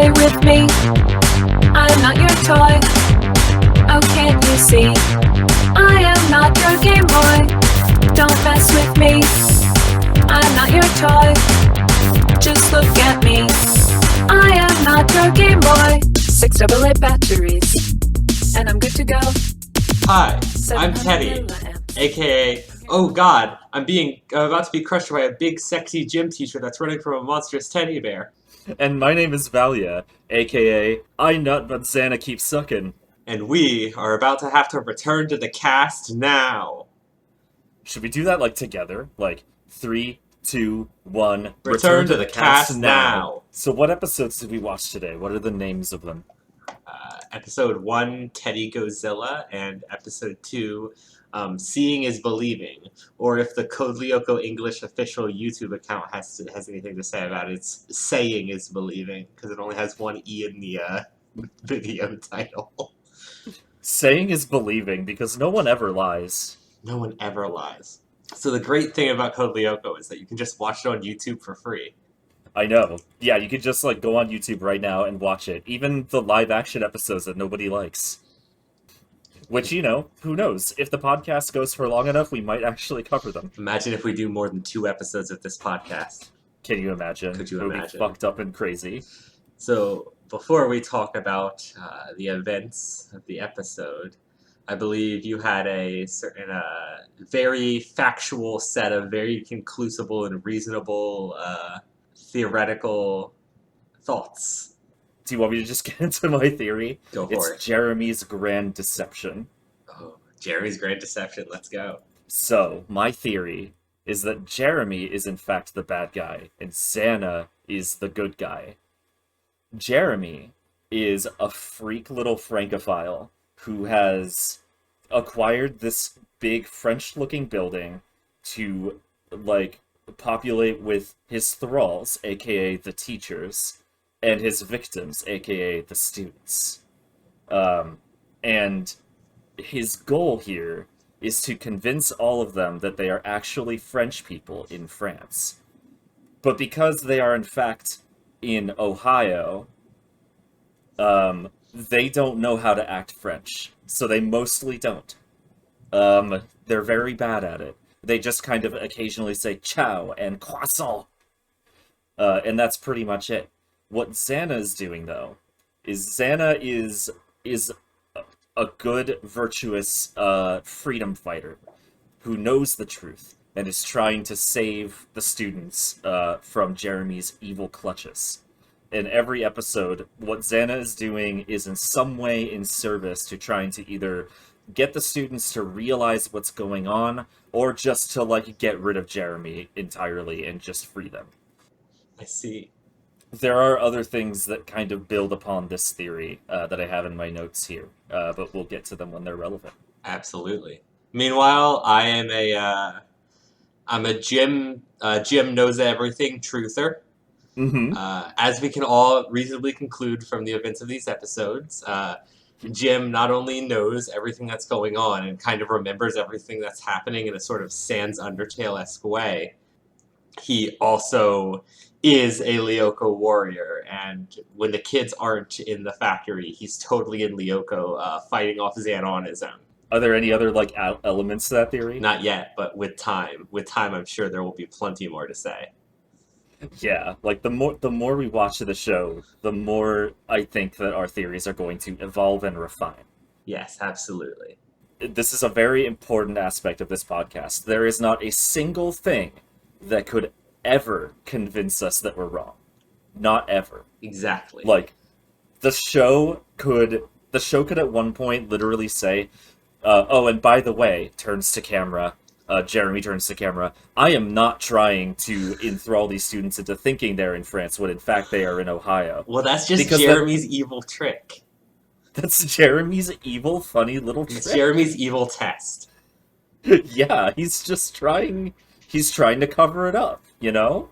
play with me. I'm not your toy. Oh, can't you see? I am not your Game Boy. Don't mess with me. I'm not your toy. Just look at me. I am not your Game Boy. 6 AA batteries, and I'm good to go. Hi, I'm 700 Teddy, milliamps. aka, oh god, I'm about to be crushed by a big sexy gym teacher that's running from a monstrous teddy bear. And my name is Valya, aka I nut but Xana keeps sucking. And we are about to have to return to the cast now. Should we do that like together? Like 3, 2, 1. Return to the cast now. So what episodes did we watch today? What are the names of them? Episode 1, Teddy Godzilla, and Episode 2, Seeing is Believing. Or if the Code Lyoko English official YouTube account has anything to say about it, it's Saying is Believing, because it only has one E in the video title. Saying is believing, because no one ever lies. No one ever lies. So the great thing about Code Lyoko is that you can just watch it on YouTube for free. I know. Yeah, you could just like go on YouTube right now and watch it. Even the live action episodes that nobody likes. Which, you know, who knows? If the podcast goes for long enough, we might actually cover them. Imagine if we do more than 2 episodes of this podcast. Can you imagine? Could you It would imagine? be fucked up and crazy. So before we talk about the events of the episode, I believe you had a certain very factual set of very conclusive and reasonable theoretical thoughts. Do you want me to just get into my theory? Go for it. It's Jeremy's grand deception. Oh, Jeremy's Grand Deception. Let's go. So, my theory is that Jeremy is in fact the bad guy, and Xana is the good guy. Jeremy is a freak little Francophile who has acquired this big French-looking building to, like, populate with his thralls, aka the teachers, and his victims, aka the students. And his goal here is to convince all of them that they are actually French people in France. But because they are in fact in Ohio, they don't know how to act French. So they mostly don't. They're very bad at it. They just kind of occasionally say ciao and croissant. And that's pretty much it. What Xana is doing, though, is Xana is a good, virtuous freedom fighter who knows the truth and is trying to save the students from Jeremy's evil clutches. In every episode, what Xana is doing is in some way in service to trying to either get the students to realize what's going on, or just to, like, get rid of Jeremy entirely and just free them. I see. There are other things that kind of build upon this theory that I have in my notes here, but we'll get to them when they're relevant. Absolutely. Meanwhile, I'm a Jim knows everything truther. Mm-hmm. As we can all reasonably conclude from the events of these episodes, Jim not only knows everything that's going on and kind of remembers everything that's happening in a sort of Sans Undertale-esque way, he also is a Lyoko warrior, and when the kids aren't in the factory, he's totally in Lyoko, fighting off Xana on his own. Are there any other, like, elements to that theory? Not yet, but with time, I'm sure there will be plenty more to say. Yeah, like, the more we watch the show, the more I think that our theories are going to evolve and refine. Yes, absolutely. This is a very important aspect of this podcast. There is not a single thing that could ever convince us that we're wrong. Not ever. Exactly. Like, the show could at one point literally say, oh, and by the way, turns to camera, Jeremy turns to camera, I am not trying to enthrall these students into thinking they're in France when in fact they are in Ohio. Well, that's just Because Jeremy's evil trick. That's Jeremy's evil, funny little trick. It's Jeremy's evil test. Yeah, he's trying to cover it up, you know?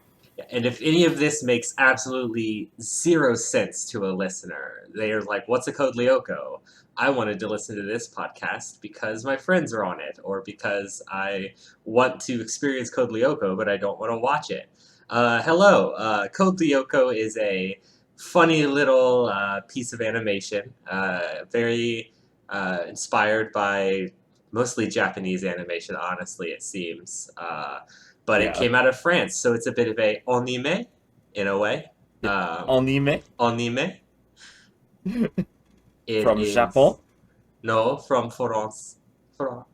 And if any of this makes absolutely zero sense to a listener, they are like, what's a Code Lyoko? I wanted to listen to this podcast because my friends are on it, or because I want to experience Code Lyoko, but I don't want to watch it. Hello, Code Lyoko is a funny little piece of animation, very inspired by mostly Japanese animation, honestly, it seems. But it Yeah. came out of France, so it's a bit of a anime, in a way. Anime Anime. It from is... Japon. No, from France. France.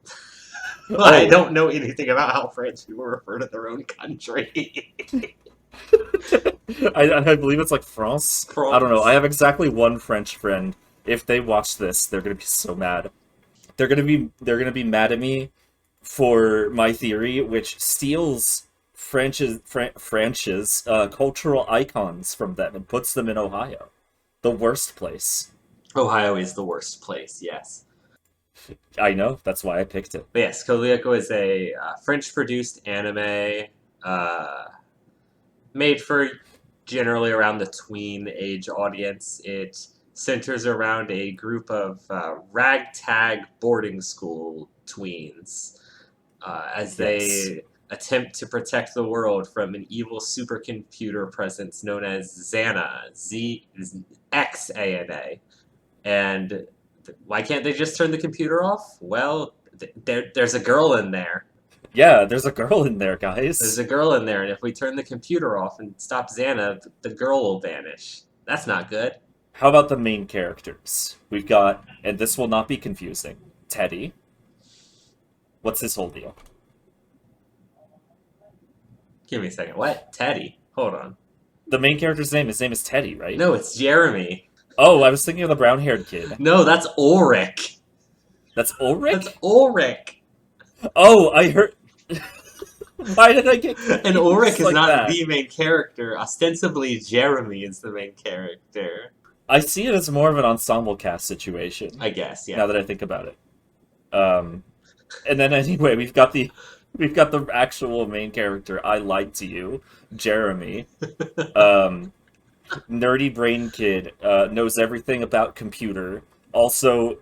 I Oh, don't know anything about how French people refer to their own country. I believe it's like France. I don't know. I France. have exactly one French friend. If they watch this, they're gonna be so mad. They're gonna be mad at me for my theory, which steals French's cultural icons from them and puts them in Ohio, the worst place. Ohio is the worst place, yes. I know. That's why I picked it. But yes, Code Lyoko is a French-produced anime uh, made for generally around the tween age audience. It centers around a group of ragtag boarding school tweens as Yes. they attempt to protect the world from an evil supercomputer presence known as Xana, Xana. And why can't they just turn the computer off? Well, there's a girl in there. Yeah, there's a girl in there, There's guys. a girl in there, and if we turn the computer off and stop Xana, the girl will vanish. That's not good. How about the main characters? We've got, and this will not be confusing, Teddy. What's his whole deal? Give me a second. What? Teddy? Hold on. The main character's name, his name is Teddy, right? No, it's Jeremy. Oh, I was thinking of the brown-haired kid. No, that's Ulrich. That's Ulrich? That's Ulrich. Oh, I heard... Why did I get And Ulrich confused is like not that? the main character. Ostensibly, Jeremy is the main character. I see it as more of an ensemble cast situation, I guess, yeah. now that I think about it. And then anyway, we've got the actual main character, I lied to you, Jeremy. Nerdy brain kid, knows everything about computer, also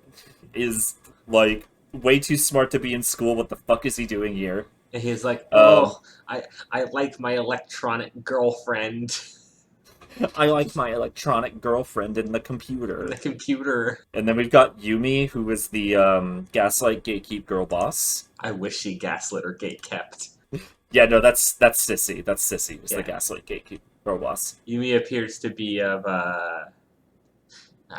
is, like, way too smart to be in school. What the fuck is he doing here? And he's like, oh, I like my electronic girlfriend. I like my electronic girlfriend in the computer. The computer. And then we've got Yumi, who is the gaslight gatekeep girl boss. I wish she gaslit or gatekept. Yeah, no, that's Sissy. That's Sissy, who's Yeah. the gaslight gatekeep girl boss. Yumi appears to be of, I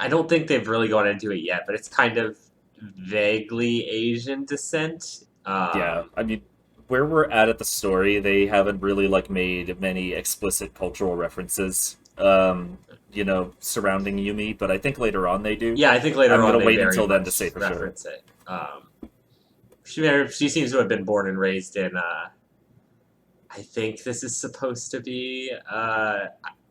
don't think they've really gone into it yet, but it's kind of vaguely Asian descent. Yeah, I mean, where we're at the story, they haven't really, like, made many explicit cultural references, surrounding Yumi, but I think later on they do. Yeah, I think later I'm on gonna they wait very until then much to say for sure. reference it. She seems to have been born and raised in, I think this is supposed to be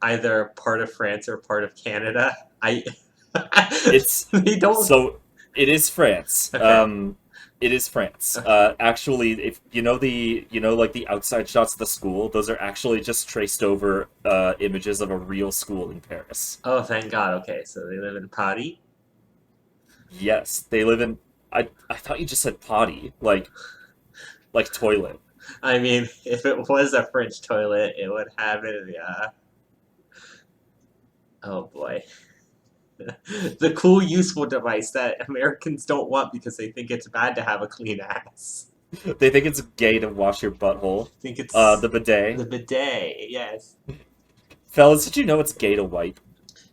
either part of France or part of Canada. It's they don't. So it is France. Okay. It is France. Actually, if like the outside shots of the school, those are actually just traced over images of a real school in Paris. Oh, thank God. Okay, so they live in Paris. Yes, they live in. I thought you just said potty, like toilet. I mean, if it was a French toilet, it would have it. Yeah. Oh boy. The cool, useful device that Americans don't want because they think it's bad to have a clean ass. They think it's gay to wash your butthole. I think it's The bidet. the bidet. Yes. Fellas, did you know it's gay to wipe?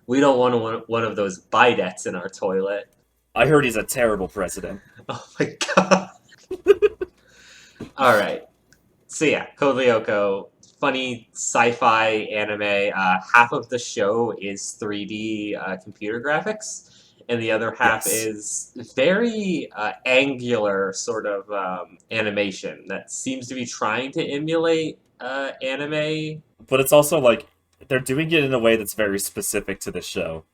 We don't want one of those bidets in our toilet. I heard he's a terrible president. Oh my God. All right. So yeah, Code Lyoko, funny sci-fi anime. Half of the show is 3D computer graphics, and the other half Yes. is very angular sort of animation that seems to be trying to emulate anime. But it's also like they're doing it in a way that's very specific to the show.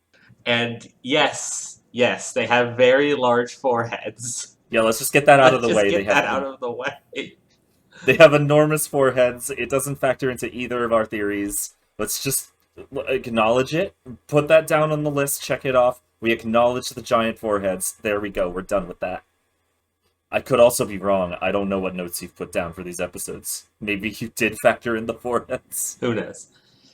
And yes, they have very large foreheads. Yeah, let's just get that out of the Let's way. just get that out of the way. They have enormous foreheads. It doesn't factor into either of our theories. Let's just acknowledge it. Put that down on the list. Check it off. We acknowledge the giant foreheads. There we go. We're done with that. I could also be wrong. I don't know what notes you've put down for these episodes. Maybe you did factor in the foreheads. Who knows?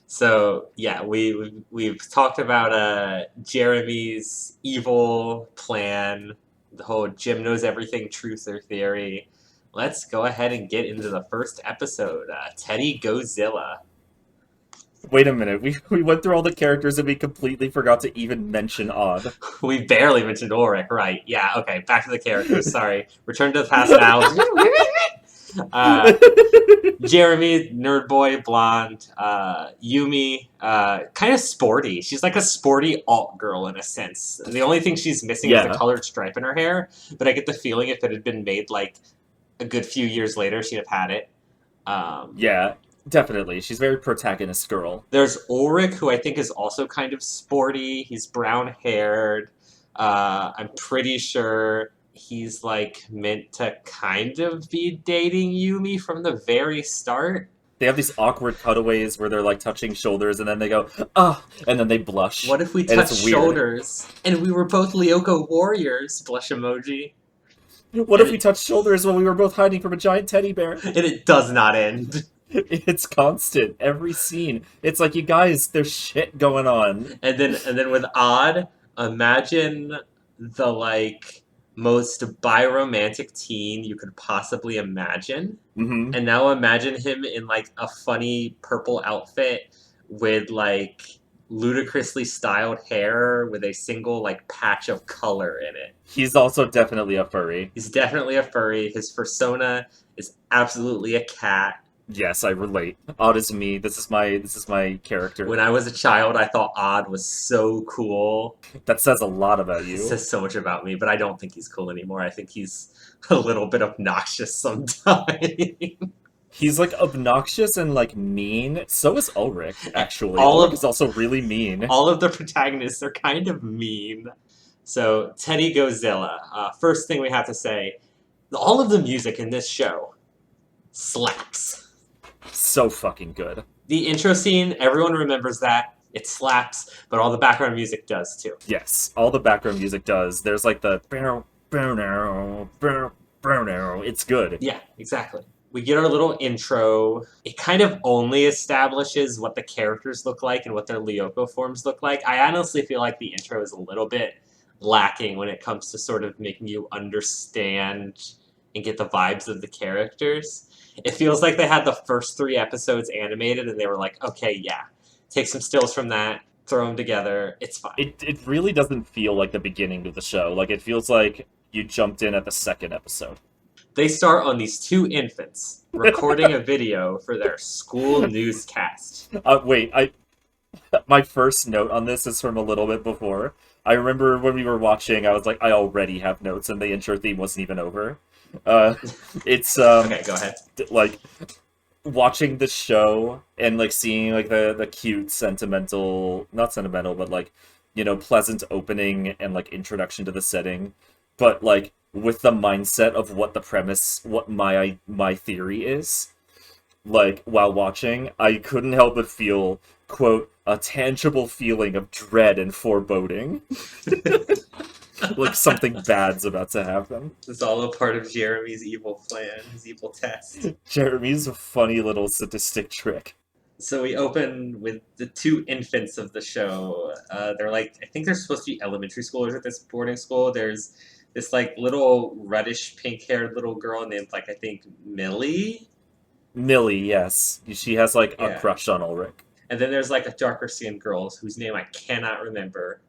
So yeah, we've talked about Jeremy's evil plan, the whole Jim knows everything truth or theory. Let's go ahead and get into the first episode, Teddy Gozilla. Wait a minute, we went through all the characters and we completely forgot to even mention Odd. We barely mentioned Ulrich, right? Yeah, okay, back to the characters, sorry. Return to the past now. Jeremy, nerd boy, blonde. Yumi, kind of sporty. She's like a sporty alt girl in a sense. The only thing she's missing is the colored stripe in her hair, but I get the feeling if it had been made like a good few years later, she'd have had it. Yeah, definitely. She's very protagonist girl. There's Ulrich, who I think is also kind of sporty. He's brown-haired. I'm pretty sure he's like meant to kind of be dating Yumi from the very start. They have these awkward cutaways where they're like touching shoulders and then they go, ah, and then they blush. What if we touched shoulders and we were both Lyoko warriors? Blush emoji. What if we touched shoulders when we were both hiding from a giant teddy bear? And it does not end. It's constant. Every scene. It's like, you guys, there's shit going on. And then with Odd, imagine the like most biromantic teen you could possibly imagine. Mm-hmm. And now imagine him in like a funny purple outfit with like ludicrously styled hair with a single like patch of color in it. He's also definitely a furry. He's definitely a furry. His persona is absolutely a cat. Yes, I relate. Odd is me. This is my character. When I was a child, I thought Odd was so cool. That says a lot about you. It says so much about me, but I don't think he's cool anymore. I think he's a little bit obnoxious sometimes. He's like obnoxious and like mean. So is Ulrich, actually. Ulrich is also really mean. All of the protagonists are kind of mean. So, Teddy Gozilla. First thing we have to say, all of the music in this show slaps. So fucking good. The intro scene, everyone remembers that. It slaps, but all the background music does too. Yes, all the background music does. There's like the... It's good. Yeah, exactly. We get our little intro. It kind of only establishes what the characters look like and what their Lyoko forms look like. I honestly feel like the intro is a little bit lacking when it comes to sort of making you understand and get the vibes of the characters. It feels like they had the first 3 episodes animated and they were like, okay, yeah, take some stills from that, throw them together, it's fine. It really doesn't feel like the beginning of the show. Like, it feels like you jumped in at the 2nd episode. They start on these 2 infants recording a video for their school newscast. My first note on this is from a little bit before. I remember when we were watching, I was like, I already have notes, and the intro theme wasn't even over. It's okay, go ahead. Like watching the show and like seeing like the cute sentimental, not sentimental, but like, you know, pleasant opening and like introduction to the setting, but like with the mindset of what the premise, what my theory is. Like while watching, I couldn't help but feel, quote, a tangible feeling of dread and foreboding. Like something bad's about to happen. It's all a part of Jeremy's evil plan, his evil test. Jeremy's a funny little sadistic trick. So we open with the 2 infants of the show. They're like, I think they're supposed to be elementary schoolers at this boarding school. There's this like little reddish pink-haired little girl named like, I think, Millie? Millie, yes. She has like a crush on Ulrich. And then there's like a darker skinned girl whose name I cannot remember.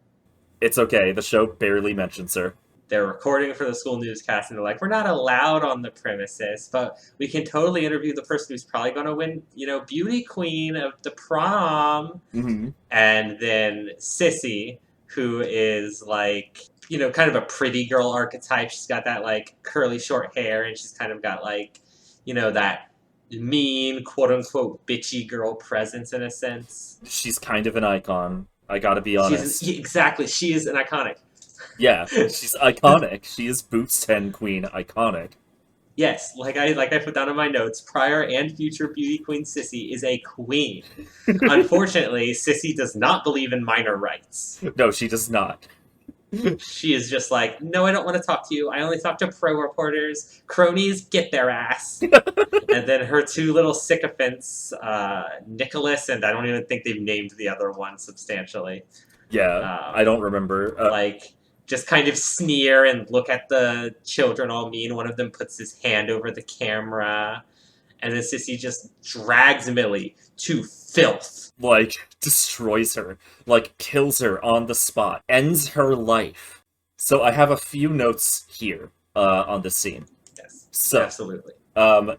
It's okay, the show barely mentions her. They're recording for the school newscast and they're like, we're not allowed on the premises, but we can totally interview the person who's probably going to win, you know, beauty queen of the prom. Mm-hmm. And then Sissy, who is like, you know, kind of a pretty girl archetype. She's got that like curly short hair and she's kind of got like, you know, that mean, quote-unquote, bitchy girl presence in a sense. She's kind of an icon, I gotta be honest. Exactly, she is an iconic. Yeah, she's iconic. She is Boots 10 Queen iconic. Yes, like I put down in my notes, prior and future beauty queen Sissy is a queen. Unfortunately, Sissy does not believe in minor rights. No, she does not. She is just like, no, I don't want to talk to you. I only talk to pro reporters. Cronies, get their ass. And then her two little sycophants, Nicholas, and I don't even think they've named the other one substantially. Yeah, I don't remember. Like, just kind of sneer and look at the children all mean. One of them puts his hand over the camera. And then Sissy just drags Millie to filth. Like, destroys her. Like, kills her on the spot. Ends her life. So I have a few notes here on this scene. Yes, so, absolutely.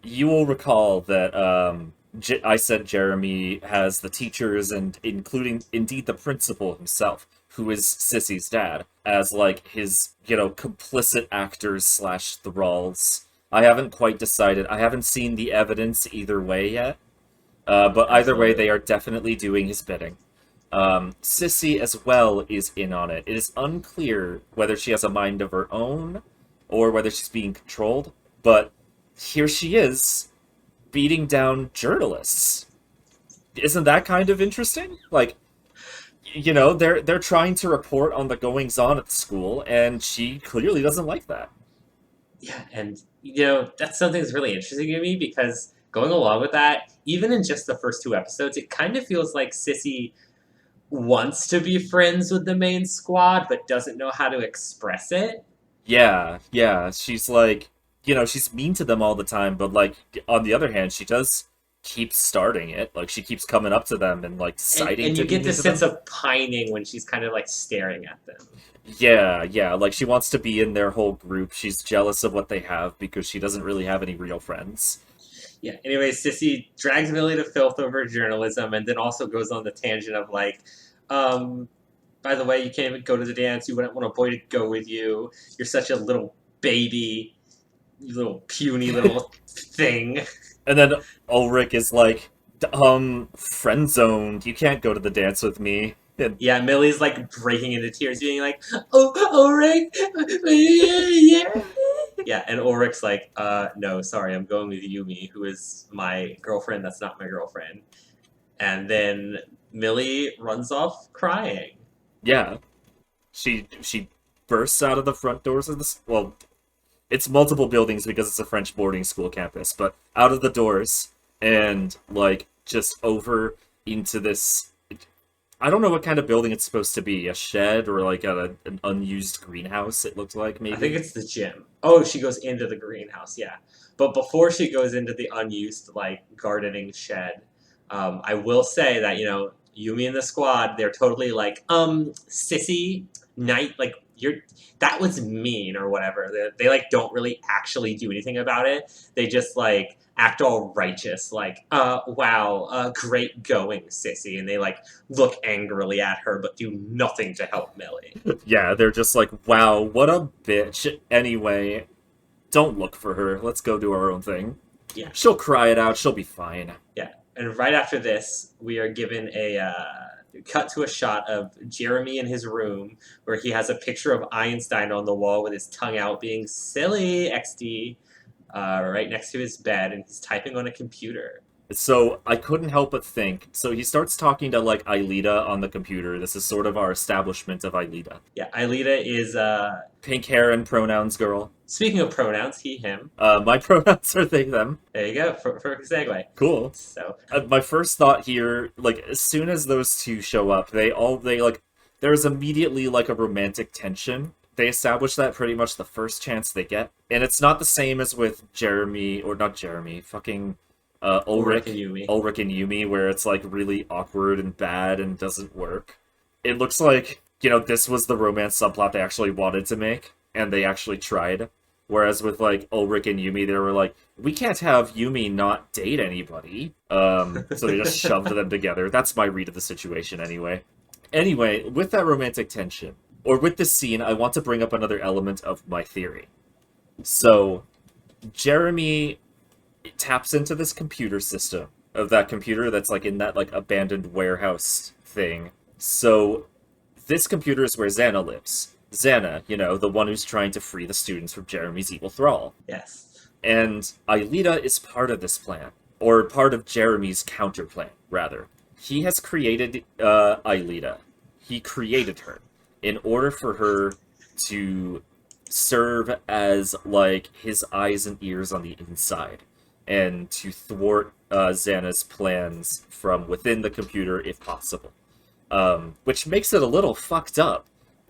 You will recall that I said Jeremy has the teachers and including, indeed, the principal himself, who is Sissy's dad, as, like, his, complicit actors / thralls. I haven't quite decided. I haven't seen the evidence either way yet. But either way, they are definitely doing his bidding. Sissy, as well, is in on it. It is unclear whether she has a mind of her own or whether she's being controlled. But here she is, beating down journalists. Isn't that kind of interesting? Like, they're trying to report on the goings-on at the school, and she clearly doesn't like that. Yeah, and, that's something that's really interesting to me, because going along with that, even in just the first 2 episodes, it kind of feels like Sissy wants to be friends with the main squad, but doesn't know how to express it. Yeah, she's like, she's mean to them all the time, but, like, on the other hand, she does keep starting it. Like, she keeps coming up to them and, like, citing and to you get this sense them. of pining when she's kind of, like, staring at them. Yeah, like, she wants to be in their whole group. She's jealous of what they have because she doesn't really have any real friends. Yeah, anyway, Sissy drags Millie to filth over journalism, and then also goes on the tangent of, like, by the way, you can't even go to the dance, you wouldn't want a boy to go with you, you're such a little baby, you little puny little thing. And then Ulrich is like, friend zoned, you can't go to the dance with me. And yeah, Millie's, like, breaking into tears, being like, oh, Ulrich, yeah. Yeah, and Ulrich's like, no, sorry, I'm going with Yumi, who is my girlfriend that's not my girlfriend. And then Millie runs off crying. Yeah. She bursts out of the front doors of the... Well, it's multiple buildings because it's a French boarding school campus, but out of the doors and, like, just over into this... I don't know what kind of building it's supposed to be. A shed or, like, an unused greenhouse, it looks like, maybe? I think it's the gym. Oh, she goes into the greenhouse, yeah. But before she goes into the unused, like, gardening shed, I will say that, Yumi and the squad, they're totally like, Sissy, Knight, like, that was mean or whatever. They like, don't really actually do anything about it. They just, like, act all righteous, like, wow, great going, Sissy. And they, like, look angrily at her, but do nothing to help Millie. Yeah, they're just like, wow, what a bitch. Anyway, don't look for her. Let's go do our own thing. Yeah. She'll cry it out. She'll be fine. Yeah. And right after this, we are given a cut to a shot of Jeremy in his room, where he has a picture of Einstein on the wall with his tongue out being silly, XD. Right next to his bed, and he's typing on a computer. So I couldn't help but think. So he starts talking to, like, Aelita on the computer. This is sort of our establishment of Aelita. Yeah, Aelita is pink hair and pronouns girl. Speaking of pronouns, he, him. My pronouns are they, them. There you go, for a segue. Cool. So my first thought here, like, as soon as those two show up, they like, there's immediately, like, a romantic tension. They establish that pretty much the first chance they get. And it's not the same as with Ulrich and Yumi, where it's, like, really awkward and bad and doesn't work. It looks like, this was the romance subplot they actually wanted to make, and they actually tried. Whereas with, like, Ulrich and Yumi, they were like, we can't have Yumi not date anybody. So they just shoved them together. That's my read of the situation, anyway. Anyway, with that romantic tension, or with this scene, I want to bring up another element of my theory. So, Jeremy taps into this computer system, of that computer that's, like, in that, like, abandoned warehouse thing. So, this computer is where Xana lives. Xana, the one who's trying to free the students from Jeremy's evil thrall. yes. And Aelita is part of this plan, or part of Jeremy's counterplan, rather. He has created Aelita. He created her in order for her to serve as like his eyes and ears on the inside, and to thwart Xana's plans from within the computer if possible. Which makes it a little fucked up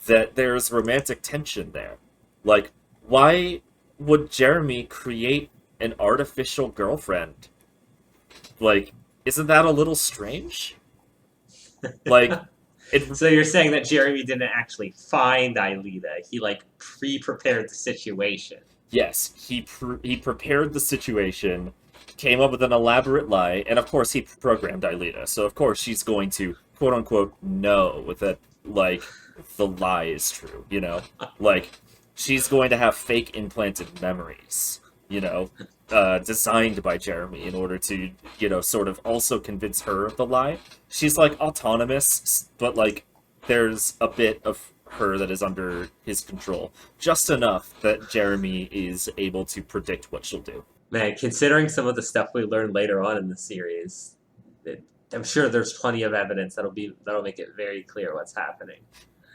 that there's romantic tension there. Like, why would Jeremy create an artificial girlfriend? Like, isn't that a little strange? Like, So you're saying that Jeremy didn't actually find Aelita. He, like, pre-prepared the situation. yes, he prepared the situation, came up with an elaborate lie, and of course he programmed Aelita. So of course she's going to, quote-unquote, know that, like, the lie is true, you know? Like, she's going to have fake implanted memories, you know? Designed by Jeremy in order to, you know, sort of also convince her of the lie. She's, like, autonomous, but, like, there's a bit of her that is under his control. Just enough that Jeremy is able to predict what she'll do. Man, considering some of the stuff we learn later on in the series, I'm sure there's plenty of evidence that'll make it very clear what's happening.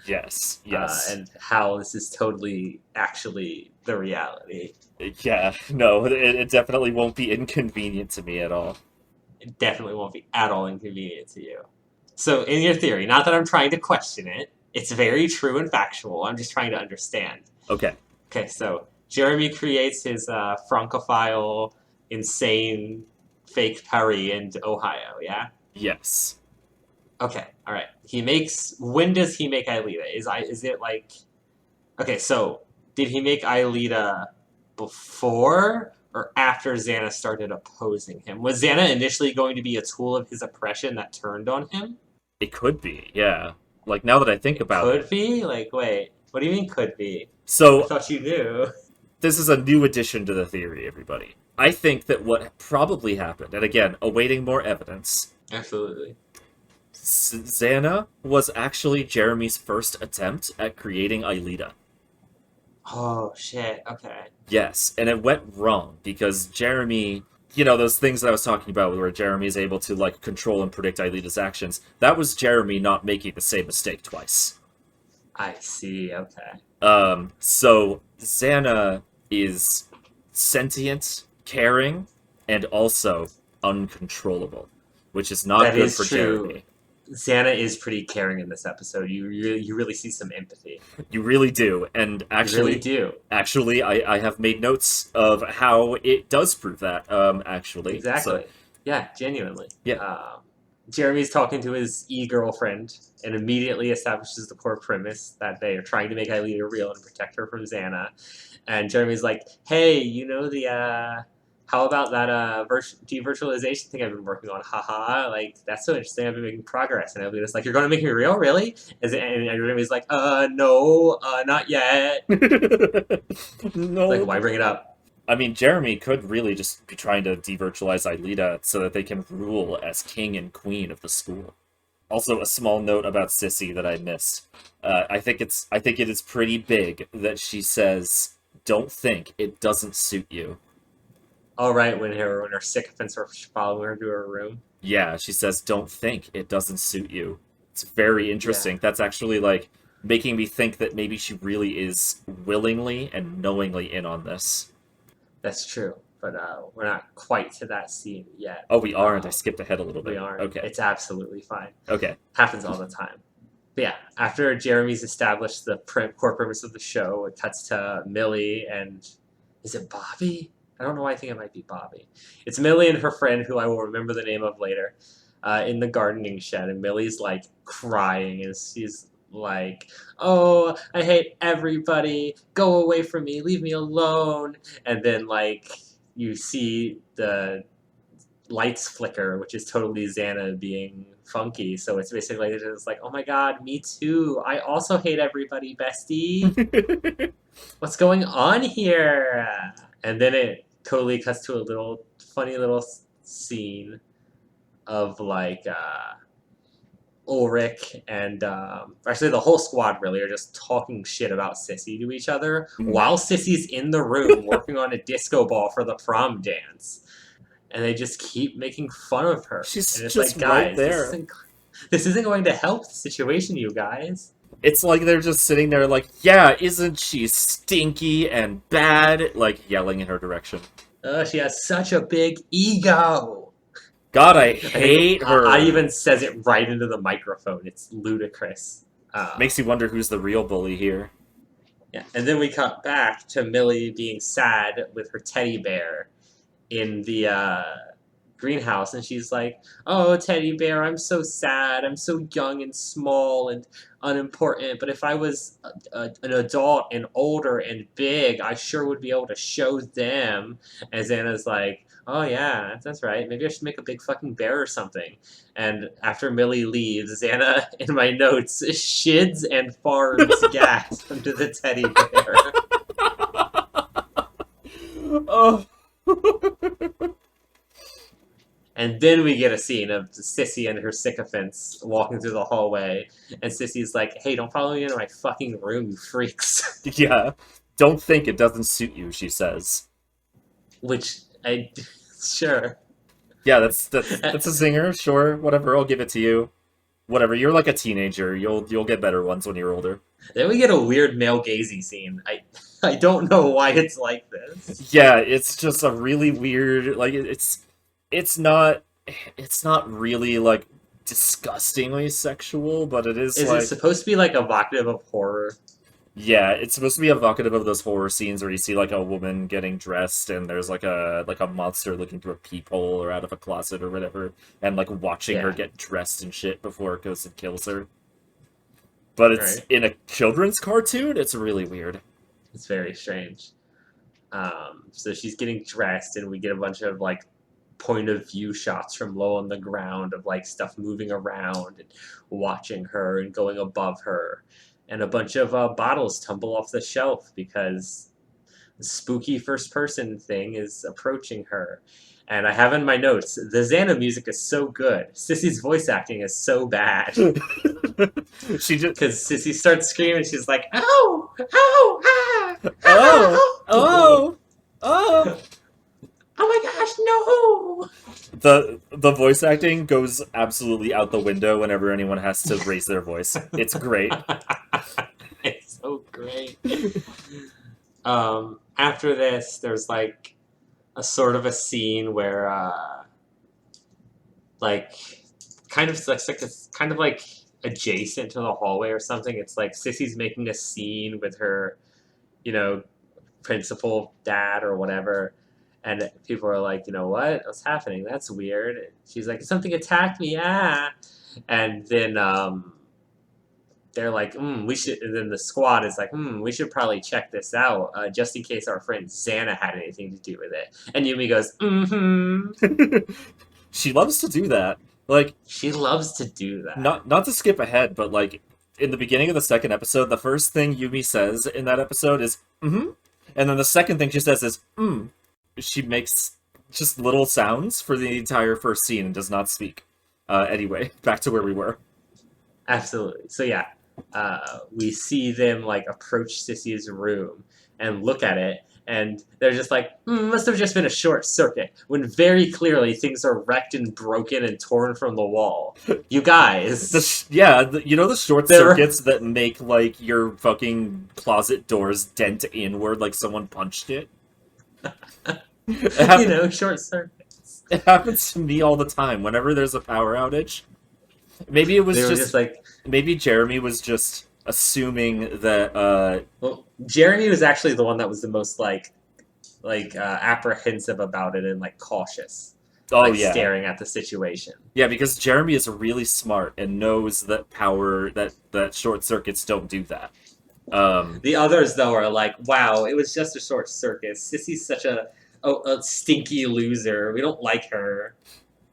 Yes. And how this is totally actually the reality. Yeah, no, it definitely won't be inconvenient to me at all. It definitely won't be at all inconvenient to you. So, in your theory, not that I'm trying to question it, it's very true and factual. I'm just trying to understand. Okay. Okay, so Jeremy creates his francophile, insane, fake Paris in Ohio, yeah? Yes. Okay, all right. When does he make Aelita? Is it like... Okay, so did he make Aelita before or after Xana started opposing him? Was Xana initially going to be a tool of his oppression that turned on him? It could be, yeah. Like, now that I think about it. Could be? Like, wait, what do you mean could be? So, I thought you knew. this is a new addition to the theory, everybody. I think that what probably happened, and again, awaiting more evidence... Absolutely. Xana was actually Jeremy's first attempt at creating Aelita. Oh, shit, okay. Yes, and it went wrong because Jeremy, you know, those things that I was talking about where Jeremy is able to, like, control and predict Aelita's actions, that was Jeremy not making the same mistake twice. I see, okay. So Xana is sentient, caring, and also uncontrollable, which is not good for Jeremy. Xana is pretty caring in this episode. You really see some empathy. You really do, and actually, you really do. Actually, I have made notes of how it does prove that. Actually, exactly. So, yeah, genuinely. Yeah. Jeremy's talking to his girlfriend and immediately establishes the core premise that they are trying to make Aelita real and protect her from Xana. And Jeremy's like, "Hey, you know how about that devirtualization thing I've been working on? Haha, like, that's so interesting. I've been making progress." And Aelita's like, "You're going to make me real? Really?" And Jeremy's like, no, not yet. No. Like, why bring it up? I mean, Jeremy could really just be trying to devirtualize Aelita so that they can rule as king and queen of the school. Also, a small note about Sissy that I missed. I think it is pretty big that she says, "Don't think it doesn't suit you." All right, when her sycophants are following her to her room. Yeah, she says, "Don't think it doesn't suit you." It's very interesting. Yeah. That's actually, like, making me think that maybe she really is willingly and knowingly in on this. That's true, but we're not quite to that scene yet. Oh, we aren't? I skipped ahead a little bit. We aren't. Okay. It's absolutely fine. Okay. Happens all the time. But yeah, after Jeremy's established the core premise of the show, it cuts to Millie and... Is it Bobby? I don't know why I think it might be Bobby. It's Millie and her friend, who I will remember the name of later, in the gardening shed. And Millie's, like, crying, and she's like, "Oh, I hate everybody. Go away from me. Leave me alone." And then, like, you see the lights flicker, which is totally Xana being funky. So it's basically just like, "Oh my god, me too. I also hate everybody, bestie. What's going on here?" And then it totally cuts to a funny little scene of, like, Ulrich and actually the whole squad really are just talking shit about Sissy to each other while Sissy's in the room working on a disco ball for the prom dance, and they just keep making fun of her. She's and it's just like, guys, right there. This isn't going to help the situation, you guys. It's like they're just sitting there like, yeah, isn't she stinky and bad? Like, yelling in her direction. She has such a big ego. God, I I think hate her. I even says it right into the microphone. It's ludicrous. Makes you wonder who's the real bully here. Yeah, and then we cut back to Millie being sad with her teddy bear in the greenhouse, and she's like, "Oh, teddy bear, I'm so sad. I'm so young and small and unimportant. But if I was an adult and older and big, I sure would be able to show them." And Xana's like, "Oh yeah, that's right. Maybe I should make a big fucking bear or something." And after Millie leaves, Xana, in my notes, shids and farts gas under the teddy bear. Oh. And then we get a scene of Sissy and her sycophants walking through the hallway, and Sissy's like, "Hey, don't follow me into my fucking room, you freaks." Yeah. Don't think it doesn't suit you, she says. Which, sure. Yeah, that's a zinger, sure, whatever, I'll give it to you. Whatever, you're like a teenager, you'll get better ones when you're older. Then we get a weird male gazy scene. I don't know why it's like this. Yeah, it's just a really weird, like, it's not really, like, disgustingly sexual, but it is like... Is it supposed to be, like, evocative of horror? Yeah, it's supposed to be evocative of those horror scenes where you see, like, a woman getting dressed and there's, like a monster looking through a peephole or out of a closet or whatever, and, like, watching her get dressed and shit before it goes and kills her. But it's in a children's cartoon, it's really weird. It's very strange. So she's getting dressed, and we get a bunch of, like, point of view shots from low on the ground of, like, stuff moving around and watching her and going above her. And a bunch of bottles tumble off the shelf because the spooky first-person thing is approaching her. And I have in my notes, the Xana music is so good. Sissy's voice acting is so bad. She just... Because Sissy starts screaming, she's like, "Oh! Oh! Ah! Oh! Oh! Oh! Oh my gosh, no!" The voice acting goes absolutely out the window whenever anyone has to raise their voice. It's great. It's so great. After this, there's like a sort of a scene where, like, kind of like adjacent to the hallway or something. It's like Sissy's making a scene with her, principal dad or whatever. And people are like, "You know what? What's happening? That's weird." And she's like, "Something attacked me, ah." And then they're like, we should. And then the squad is like, we should probably check this out, just in case our friend Xana had anything to do with it. And Yumi goes, She loves to do that. Like, she loves to do that. Not to skip ahead, but like in the beginning of the second episode, the first thing Yumi says in that episode is and then the second thing she says is She makes just little sounds for the entire first scene and does not speak. Anyway, back to where we were. Absolutely. So yeah, we see them like approach Sissy's room and look at it, and they're just like, must have just been a short circuit, when very clearly things are wrecked and broken and torn from the wall. You guys. The short circuits that make like your fucking closet doors dent inward like someone punched it? Short circuits. It happens to me all the time whenever there's a power outage. Maybe it was just like... Maybe Jeremy was just assuming that... Well, Jeremy was actually the one that was the most, apprehensive about it and, like, cautious. Oh, yeah. Staring at the situation. Yeah, because Jeremy is really smart and knows that that short circuits don't do that. The others, though, are like, wow, it was just a short circuit. Sissy's such a stinky loser. We don't like her.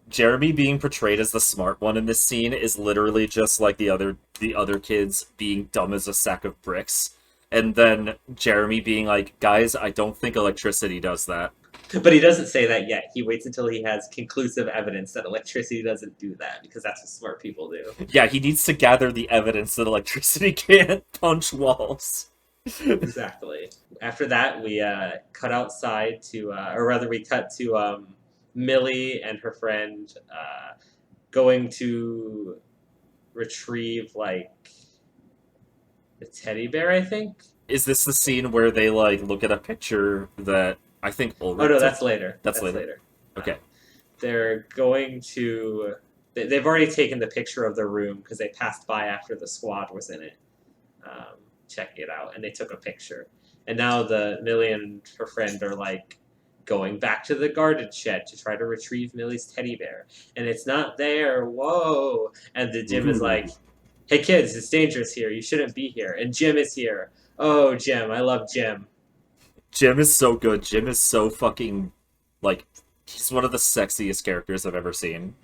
Jeremy being portrayed as the smart one in this scene is literally just like the other kids being dumb as a sack of bricks. And then Jeremy being like, "Guys, I don't think electricity does that." But he doesn't say that yet. He waits until he has conclusive evidence that electricity doesn't do that, because that's what smart people do. Yeah, he needs to gather the evidence that electricity can't punch walls. Exactly. After that, we cut outside to, we cut to Millie and her friend going to retrieve, The teddy bear, I think. Is this the scene where they like look at a picture that I think Ulrich Oh no, took? that's later. That's later. Okay. They're going to. They've already taken the picture of the room because they passed by after the squad was in it, checking it out, and they took a picture. And now Millie and her friend are like going back to the garden shed to try to retrieve Millie's teddy bear, and it's not there. Whoa! And the Jim is like, "Hey kids, it's dangerous here. You shouldn't be here." And Jim is here. Oh, Jim! I love Jim. Jim is so good. Jim is so fucking like he's one of the sexiest characters I've ever seen.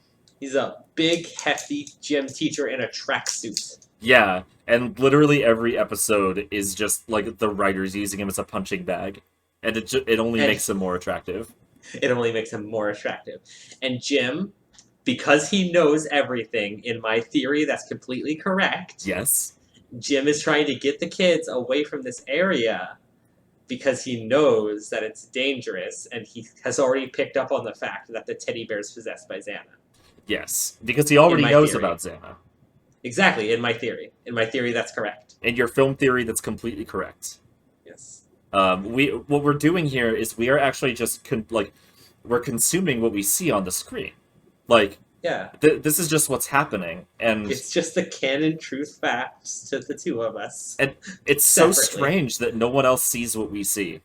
He's a big, hefty gym teacher in a tracksuit. Yeah, and literally every episode is just like the writers using him as a punching bag, and it only makes him more attractive. It only makes him more attractive. And Jim, because he knows everything, in my theory that's completely correct. Yes. Jim is trying to get the kids away from this area because he knows that it's dangerous, and he has already picked up on the fact that the teddy bear is possessed by Xana. Yes, because he already knows about Xana. Exactly, in my theory. In my theory, that's correct. In your film theory, that's completely correct. Yes. What we're doing here is we are actually just we're consuming what we see on the screen. Like, yeah, this is just what's happening, and it's just the canon truth facts to the two of us. And it's so strange that no one else sees what we see.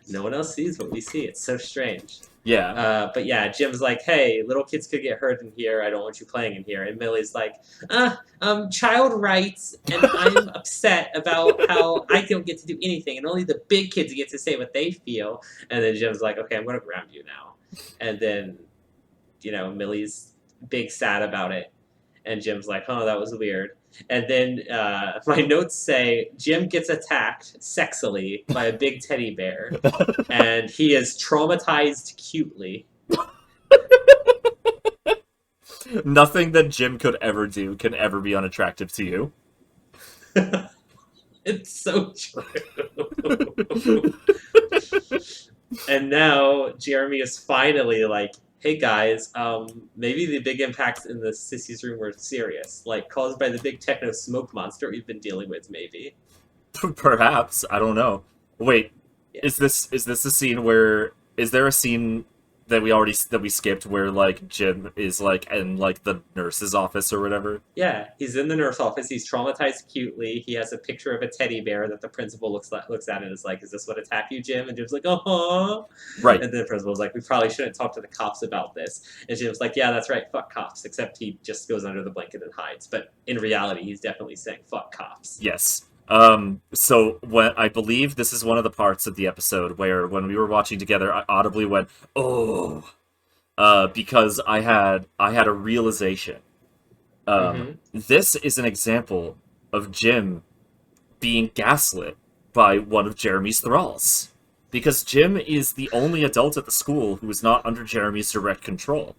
No one else sees what we see. It's so strange. Yeah. But yeah, Jim's like, hey, little kids could get hurt in here. I don't want you playing in here. And Millie's like, child rights, and I'm upset about how I don't get to do anything, and only the big kids get to say what they feel. And then Jim's like, okay, I'm going to ground you now. And then, Millie's big sad about it. And Jim's like, oh, that was weird. And then my notes say Jim gets attacked sexily by a big teddy bear, and he is traumatized cutely. Nothing that Jim could ever do can ever be unattractive to you. It's so true. And now Jeremy is finally like, hey guys, maybe the big impacts in the Sissy's room were serious, like caused by the big techno smoke monster we've been dealing with, maybe. Perhaps, I don't know. Wait, yeah. Is this a scene where is there a scene that we skipped where like Jim is like in like the nurse's office or whatever? Yeah, he's in the nurse office. He's traumatized cutely. He has a picture of a teddy bear that the principal looks at and is like, "Is this what attacked you, Jim?" And Jim's like, "Uh-huh." Right. And then the principal's like, "We probably shouldn't talk to the cops about this." And Jim's like, "Yeah, that's right. Fuck cops." Except he just goes under the blanket and hides. But in reality, he's definitely saying "fuck cops." Yes. So when I believe this is one of the parts of the episode where when we were watching together, I audibly went, "Oh." Because I had a realization. This is an example of Jim being gaslit by one of Jeremy's thralls. Because Jim is the only adult at the school who is not under Jeremy's direct control.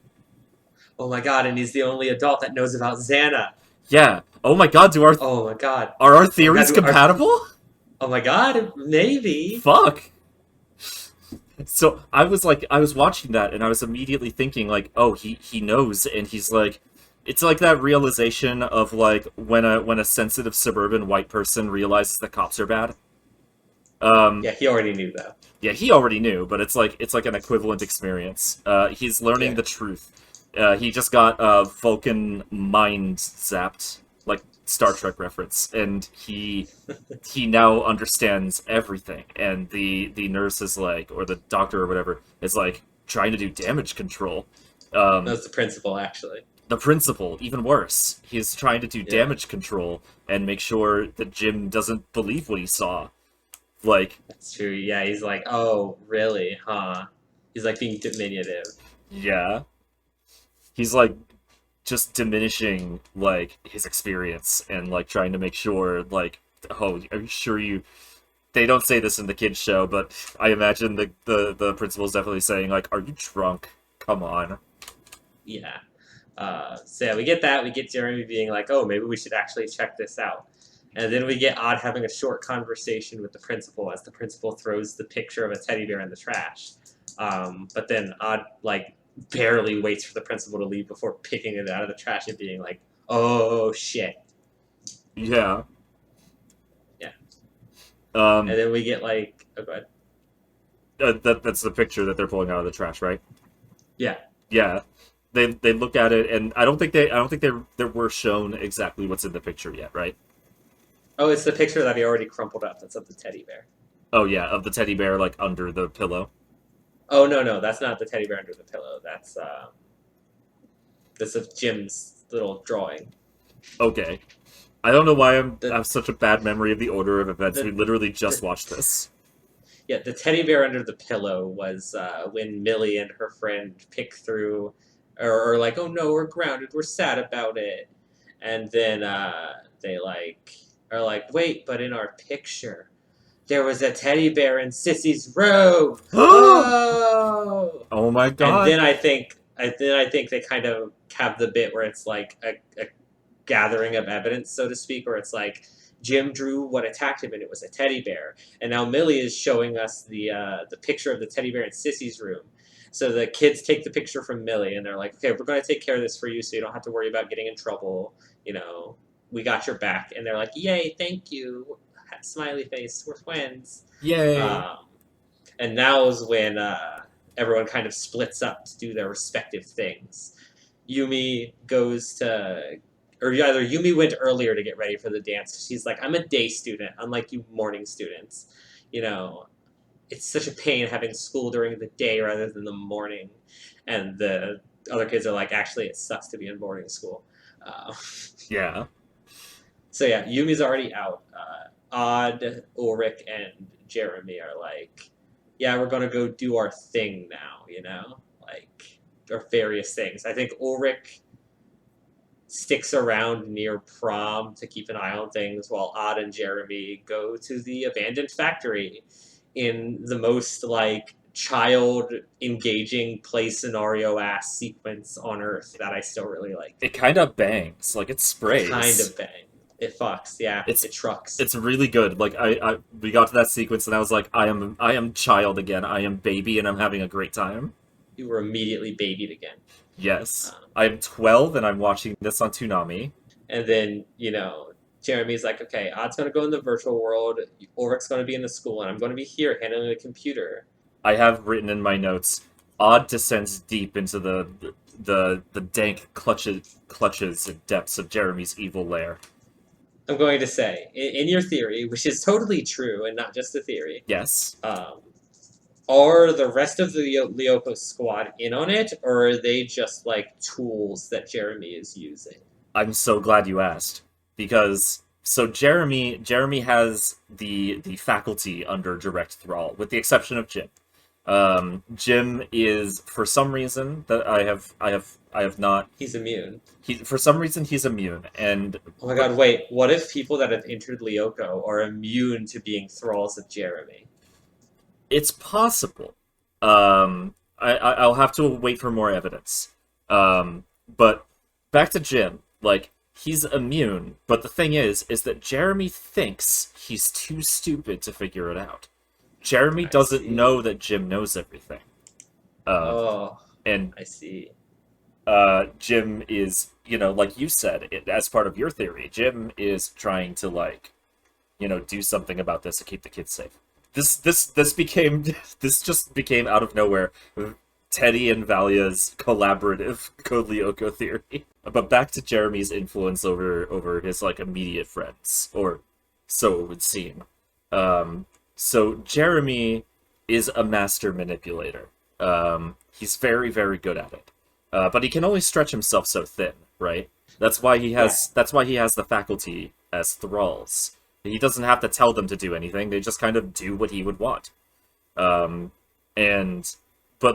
Oh my god, and he's the only adult that knows about Xana. Yeah. Oh my god, oh my god. Are our theories compatible? Oh my god, maybe. Fuck. So I was watching that and I was immediately thinking like, oh, he knows, and he's like, it's like that realization of like when a sensitive suburban white person realizes that cops are bad. Yeah, he already knew that. Yeah, he already knew, but it's like an equivalent experience. He's learning the truth. He just got Vulcan mind zapped, like Star Trek reference, and he now understands everything. And the nurse is like, or the doctor or whatever is like trying to do damage control. That's the principal, actually. The principal, even worse. He's trying to do damage control and make sure that Jim doesn't believe what he saw. Like, that's true. Yeah, he's like, oh, really? Huh? He's like being diminutive. Yeah. He's like just diminishing like his experience and like trying to make sure like, oh, are you sure you? They don't say this in the kids show, but I imagine the principal's definitely saying like, are you drunk? Come on. Yeah. So yeah, we get that. We get Jeremy being like, oh, maybe we should actually check this out. And then we get Odd having a short conversation with the principal as the principal throws the picture of a teddy bear in the trash. But then Odd, like, barely waits for the principal to leave before picking it out of the trash and being like, oh, shit. Yeah. And then we get like, oh, go ahead. That's the picture that they're pulling out of the trash, right? Yeah. Yeah. They look at it, and I don't think they were shown exactly what's in the picture yet, right? Oh, it's the picture that he already crumpled up. That's of the teddy bear. Oh yeah, of the teddy bear like under the pillow. Oh no, that's not the teddy bear under the pillow. That's this is Jim's little drawing. Okay. I don't know why I have such a bad memory of the order of events. We literally just watched this. Yeah, the teddy bear under the pillow was when Millie and her friend pick through, or like, oh no, we're grounded, we're sad about it, and then they like are like, wait, but in our picture, there was a teddy bear in Sissy's robe. Oh! Oh my god! And then I think they kind of have the bit where it's like a gathering of evidence, so to speak, where it's like Jim drew what attacked him, and it was a teddy bear. And now Millie is showing us the picture of the teddy bear in Sissy's room. So the kids take the picture from Millie, and they're like, okay, we're going to take care of this for you so you don't have to worry about getting in trouble. You know, we got your back. And they're like, yay, thank you. Smiley face, we're twins. Yay. And now is when everyone kind of splits up to do their respective things. Yumi goes to... Or either Yumi went earlier to get ready for the dance. She's like, I'm a day student, unlike you morning students. You know, it's such a pain having school during the day rather than the morning. And the other kids are like, actually, it sucks to be in boarding school. Yeah. So yeah, Yumi's already out. Odd, Ulrich, and Jeremy are like, yeah, we're going to go do our thing now, you know? Like, our various things. I think Ulrich sticks around near prom to keep an eye on things, while Odd and Jeremy go to the abandoned factory in the most, like, child-engaging play scenario-ass sequence on Earth that I still really like. It kind of bangs. Like, it sprays. Kind of bang. It fucks, yeah. It trucks. It's really good. Like, we got to that sequence, and I was like, I am child again. I am baby, and I'm having a great time. You were immediately babied again. Yes. I'm 12, and I'm watching this on Toonami. And then, you know, Jeremy's like, okay, Odd's going to go in the virtual world, Ulrich's going to be in the school, and I'm going to be here handling the computer. I have written in my notes, Odd descends deep into the dank clutches and depths of Jeremy's evil lair. I'm going to say, in your theory, which is totally true and not just a theory. Yes. Are the rest of the Lyoko squad in on it, or are they just, like, tools that Jeremy is using? I'm so glad you asked, because so Jeremy has the faculty under direct thrall, with the exception of Jim. Jim is, for some reason that I have not. He's immune. For some reason he's immune, and oh my god! Wait, what if people that have entered Lyoko are immune to being thralls of Jeremy? It's possible. I'll have to wait for more evidence. But back to Jim, like, he's immune, but the thing is that Jeremy thinks he's too stupid to figure it out. Jeremy doesn't know that Jim knows everything. And I see. Jim is, you know, like you said, as part of your theory, Jim is trying to, like, you know, do something about this to keep the kids safe. This just became out of nowhere Teddy and Valya's collaborative Code Lyoko theory. But back to Jeremy's influence over his, like, immediate friends, or so it would seem. So Jeremy is a master manipulator. He's very, very good at it. But he can only stretch himself so thin, right? That's why he has the faculty as thralls. He doesn't have to tell them to do anything. They just kind of do what he would want. But,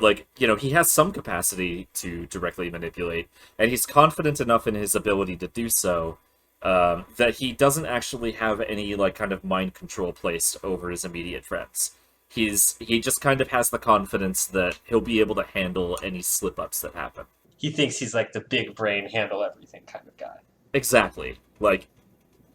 like, you know, he has some capacity to directly manipulate, and he's confident enough in his ability to do so that he doesn't actually have any, like, kind of mind control placed over his immediate friends. He just kind of has the confidence that he'll be able to handle any slip-ups that happen. He thinks he's, like, the big brain, handle everything kind of guy. Exactly. Like,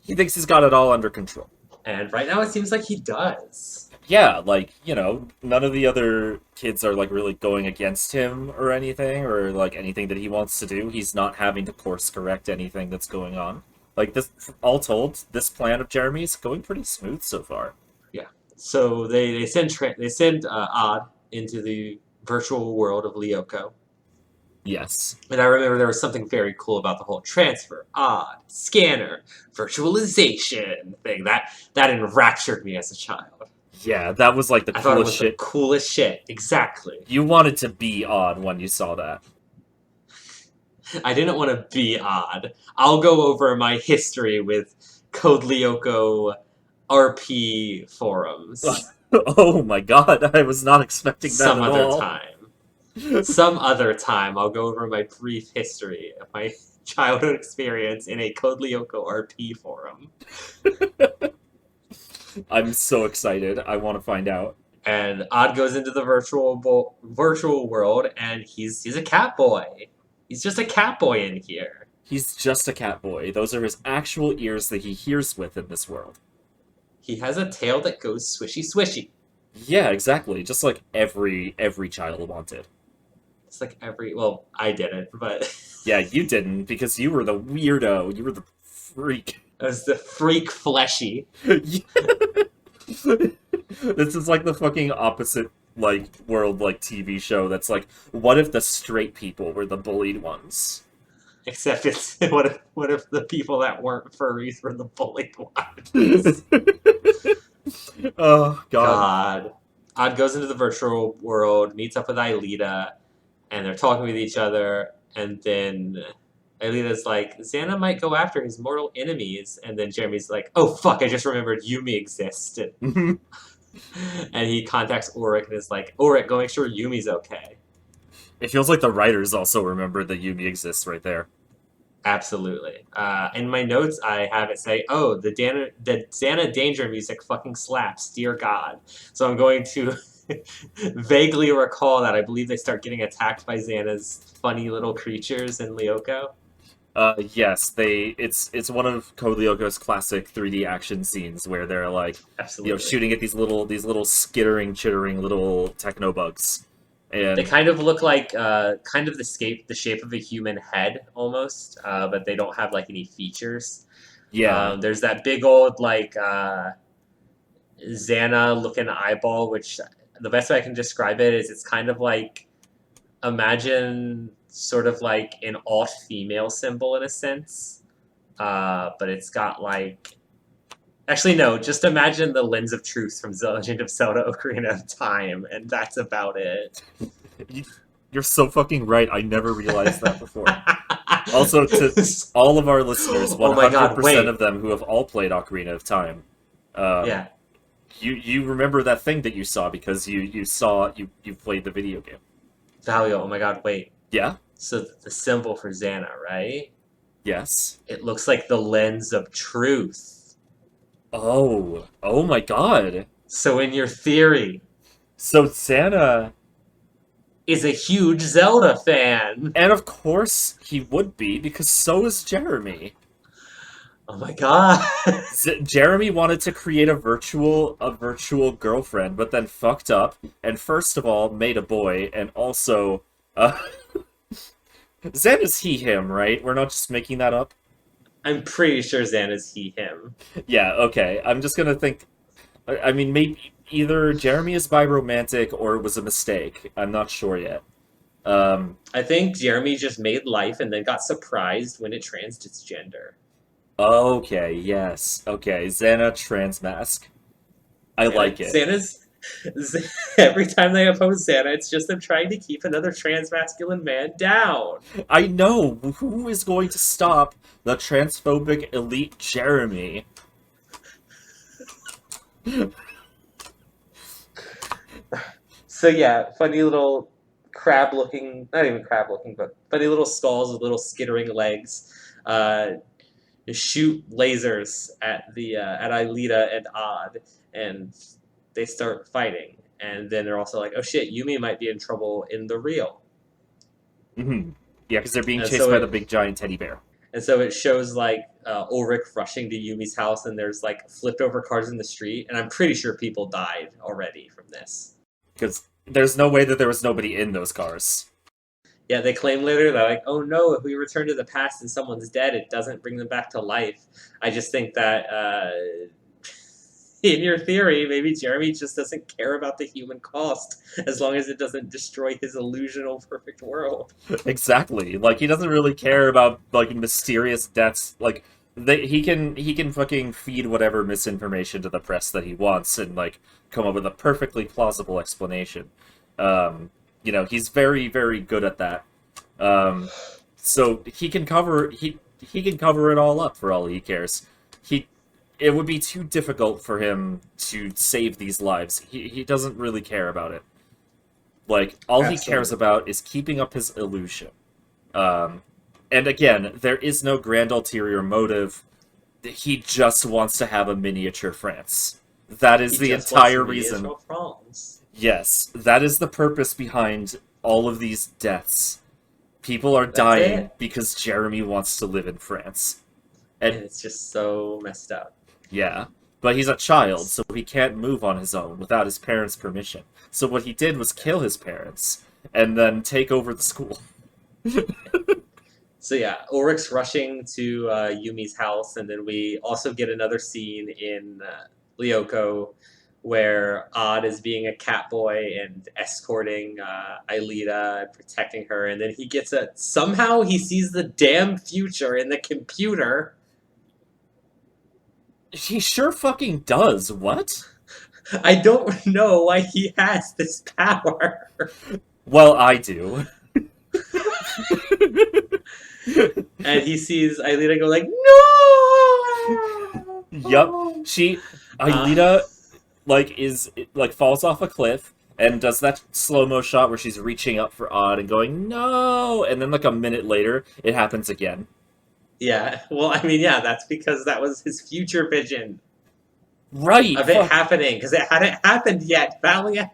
he thinks he's got it all under control. And right now it seems like he does. Yeah, like, you know, none of the other kids are, like, really going against him or anything, or, like, anything that he wants to do. He's not having to course correct anything that's going on. Like, this, all told, this plan of Jeremy's going pretty smooth so far. So they send Odd into the virtual world of Lyoko. Yes. And I remember there was something very cool about the whole transfer, Odd, scanner, virtualization thing. That enraptured me as a child. Yeah, that was like the I thought it coolest was shit. the coolest shit. Exactly. You wanted to be Odd when you saw that. I didn't want to be Odd. I'll go over my history with Code Lyoko RP forums Oh my god, I was not expecting that some at other all. time. Some other time, I'll go over my brief history of my childhood experience in a Code Lyoko RP forum. I'm so excited. I want to find out. And Odd goes into the virtual world, and he's a cat boy. He's just a cat boy in here. He's just a cat boy. Those are his actual ears that he hears with in this world. He has a tail that goes swishy swishy. Yeah, exactly. Just like every child wanted. It's like well, I didn't, but Yeah, you didn't, because you were the weirdo. You were the freak. I was the freak fleshy. This is like the fucking opposite, like, world, like, TV show that's like, what if the straight people were the bullied ones? Except it's what if the people that weren't furries were the bullied ones? Oh, God. God. Odd goes into the virtual world, meets up with Aelita, and they're talking with each other, and then Aelita's like, Xana might go after his mortal enemies, and then Jeremy's like, oh fuck, I just remembered Yumi exists. And he contacts Ulrich and is like, Ulrich, go make sure Yumi's okay. It feels like the writers also remembered that Yumi exists right there. Absolutely. In my notes, I have it say, oh, the Xana Danger music fucking slaps, dear God. So I'm going to vaguely recall that I believe they start getting attacked by Xana's funny little creatures in Lyoko. Yes, it's one of Code Lyoko's classic 3D action scenes where they're like, Absolutely. shooting at these little skittering, chittering little techno bugs. And They kind of look like kind of the shape of a human head almost, but they don't have like any features. yeah, There's that big old like Xana looking eyeball, which the best way I can describe it is it's kind of like, imagine sort of like an alt female symbol in a sense, but it's got like, actually no, just imagine the lens of truth from Legend of Zelda: Ocarina of Time, and that's about it. you're so fucking right. I never realized that before. Also, to all of our listeners, 100% Oh my God, wait. of them who have all played Ocarina of Time, Yeah. you remember that thing that you saw because you played the video game. Valya, oh my God, wait. Yeah? So the symbol for Xana, right? Yes. It looks like the lens of truth. Oh my God. So in your theory, So Xana, is a huge Zelda fan. and of course he would be, because so is Jeremy. Oh my God. Jeremy wanted to create a virtual girlfriend, but then fucked up, and first of all made a boy, and also, Xana's he, him, right? We're not just making that up? I'm pretty sure Xana's he, him. Yeah, okay. I'm just gonna think, I mean, maybe either Jeremy is biromantic or it was a mistake. I'm not sure yet. I think Jeremy just made life and then got surprised when it transed its gender. Okay, yes. Okay, Xana transmask. I like it. Every time they oppose Xana, it's just them trying to keep another transmasculine man down. I know! Who is going to stop the transphobic elite Jeremy? So yeah, funny little crab-looking, not even crab-looking, but funny little skulls with little skittering legs. Shoot lasers at at Aelita and Odd, and they start fighting. And then they're also like, oh shit, Yumi might be in trouble in the real. Mm-hmm. Yeah, because they're being And chased so by it- the big giant teddy bear. And so it shows like Ulrich rushing to Yumi's house, and there's like flipped over cars in the street, and I'm pretty sure people died already from this. Because there's no way that there was nobody in those cars. Yeah, they claim later that like, oh no, if we return to the past and someone's dead, it doesn't bring them back to life. I just think that in your theory, maybe Jeremy just doesn't care about the human cost as long as it doesn't destroy his illusional perfect world. Exactly. Like, he doesn't really care about, like, mysterious deaths. Like, he can fucking feed whatever misinformation to the press that he wants and, like, come up with a perfectly plausible explanation. He's very, very good at that. So he can cover it all up for all he cares. It would be too difficult for him to save these lives. He doesn't really care about it. Like, all he cares about is keeping up his illusion. And again, there is no grand ulterior motive. He just wants to have a miniature France. That is the entire reason. Yes, that is the purpose behind all of these deaths. People are dying because Jeremy wants to live in France. And it's just so messed up. Yeah, but he's a child, so he can't move on his own without his parents' permission. So what he did was kill his parents, and then take over the school. So yeah, Ulrich's rushing to Yumi's house, and then we also get another scene in Lyoko where Odd is being a cat boy and escorting Aelita and protecting her, and then he gets somehow he sees the damn future in the computer. He sure fucking does. What? I don't know why he has this power. Well, I do. And he sees Aelita go like, no! Yup. Aelita, falls off a cliff and does that slow-mo shot where she's reaching up for Odd and going, no! And then, like, a minute later, it happens again. Yeah, well, I mean, yeah, that's because that was his future vision. Right! Of it happening, because it hadn't happened yet, Valya.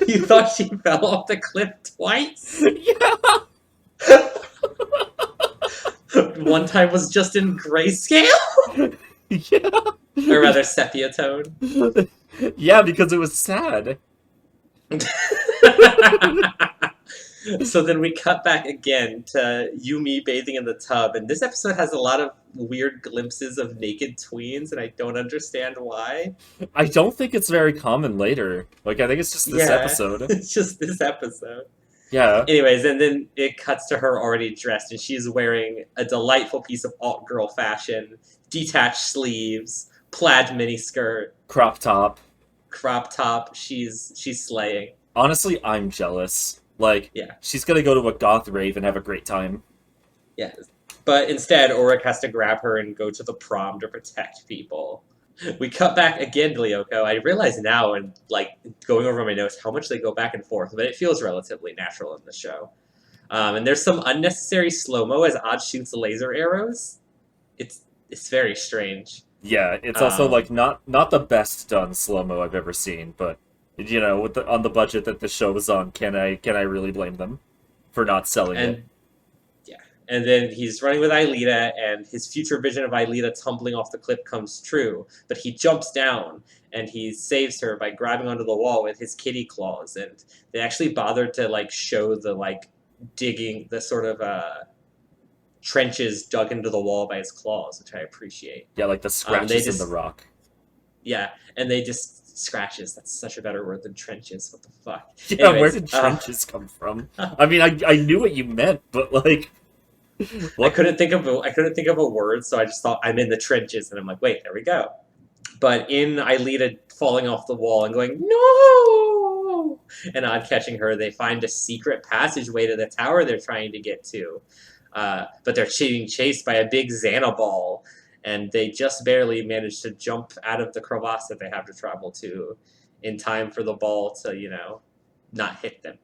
You thought she fell off the cliff twice? Yeah! One time was just in grayscale? Yeah. Or rather, sepia tone. Yeah, because it was sad. So then we cut back again to Yumi bathing in the tub, and this episode has a lot of weird glimpses of naked tweens, and I don't understand why. I don't think it's very common later. Like, I think it's just this episode. It's just this episode. Yeah. Anyways, and then it cuts to her already dressed, and she's wearing a delightful piece of alt-girl fashion, detached sleeves, plaid miniskirt. Crop top. She's slaying. Honestly, I'm jealous. Like, she's gonna go to a goth rave and have a great time. Yeah, but instead, Ulrich has to grab her and go to the prom to protect people. We cut back again to Lyoko. I realize now, and like going over my notes, how much they go back and forth, but it feels relatively natural in the show. And there's some unnecessary slow-mo as Odd shoots laser arrows. It's very strange. Yeah, it's also like not the best done slow-mo I've ever seen, but you know, on the budget that the show was on, can I really blame them for not selling it? Yeah, and then he's running with Aelita, and his future vision of Aelita tumbling off the cliff comes true. But he jumps down, and he saves her by grabbing onto the wall with his kitty claws. And they actually bothered to like show the like digging, the sort of trenches dug into the wall by his claws, which I appreciate. Yeah, like the scratches in the rock. Yeah, and they just scratches. That's such a better word than trenches. What the fuck? Yeah, anyways, where did trenches come from? I mean, I knew what you meant, but like, I couldn't think of a word, so I just thought I'm in the trenches, and I'm like, wait, there we go. But in Aelita falling off the wall and going no, and Odd catching her, they find a secret passageway to the tower they're trying to get to, but they're being chased by a big Xanaball. And they just barely managed to jump out of the crevasse that they have to travel to in time for the ball to, you know, not hit them.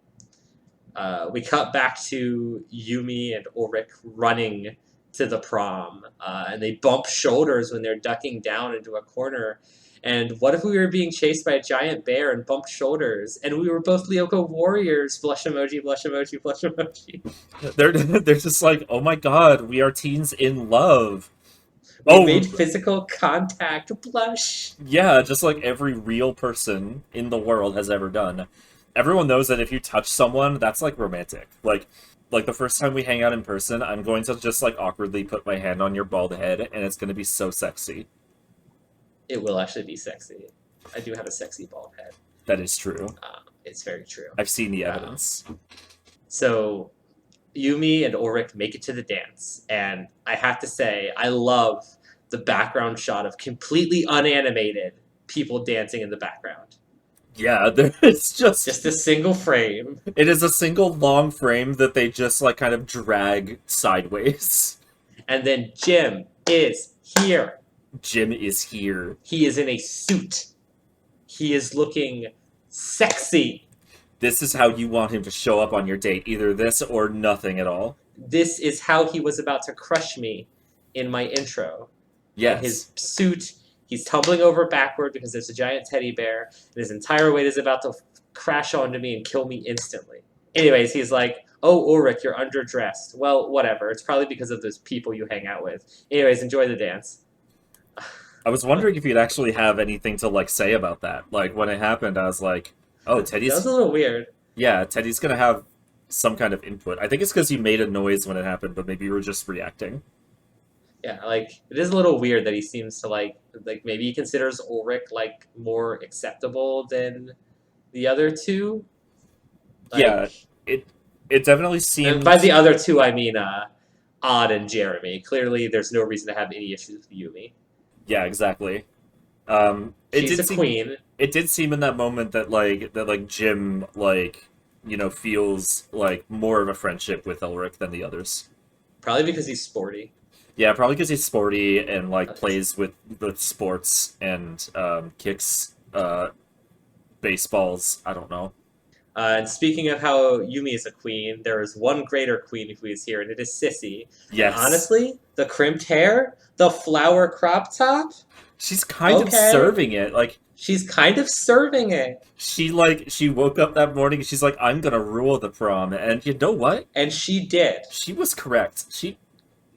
We cut back to Yumi and Ulrich running to the prom. And they bump shoulders when they're ducking down into a corner. And what if we were being chased by a giant bear and bumped shoulders? And we were both Lyoko warriors. Blush emoji, blush emoji, blush emoji. They're just like, oh my god, we are teens in love. We made physical contact, blush. Yeah, just like every real person in the world has ever done. Everyone knows that if you touch someone, that's like romantic. Like, like the first time we hang out in person, I'm going to just like awkwardly put my hand on your bald head, and it's going to be so sexy. It will actually be sexy. I do have a sexy bald head. That is true. It's very true. I've seen the evidence. So Yumi and Ulrich make it to the dance, and I have to say, I love the background shot of completely unanimated people dancing in the background. Yeah, it's just a single frame. It is a single long frame that they just like kind of drag sideways. And then Jim is here. Jim is here. He is in a suit. He is looking sexy. This is how you want him to show up on your date. Either this or nothing at all. This is how he was about to crush me in my intro. Yes. In his suit, he's tumbling over backward because there's a giant teddy bear, and his entire weight is about to crash onto me and kill me instantly. Anyways, he's like, "Oh, Ulrich, you're underdressed." Well, whatever. It's probably because of those people you hang out with. Anyways, enjoy the dance. I was wondering if you'd actually have anything to like say about that. Like when it happened, I was like, "Oh, Teddy's." That was a little weird. Yeah, Teddy's gonna have some kind of input. I think it's because you made a noise when it happened, but maybe you were just reacting. Yeah, like it is a little weird that he seems to like maybe he considers Ulrich like more acceptable than the other two. Like, yeah, it definitely seems. and by the other two, I mean Odd and Jeremy. Clearly, there's no reason to have any issues with Yumi. Yeah, exactly. She's a queen. It did seem in that moment that Jim feels like more of a friendship with Elric than the others. Probably because he's sporty. Yeah, probably because he's sporty and plays with sports and kicks baseballs. I don't know. And speaking of how Yumi is a queen, there is one greater queen who is here, and it is Sissy. Yes. And honestly, the crimped hair, the flower crop top. She's kind of serving it. She's kind of serving it. She woke up that morning and she's like, "I'm gonna rule the prom," and you know what? And she did. She was correct. She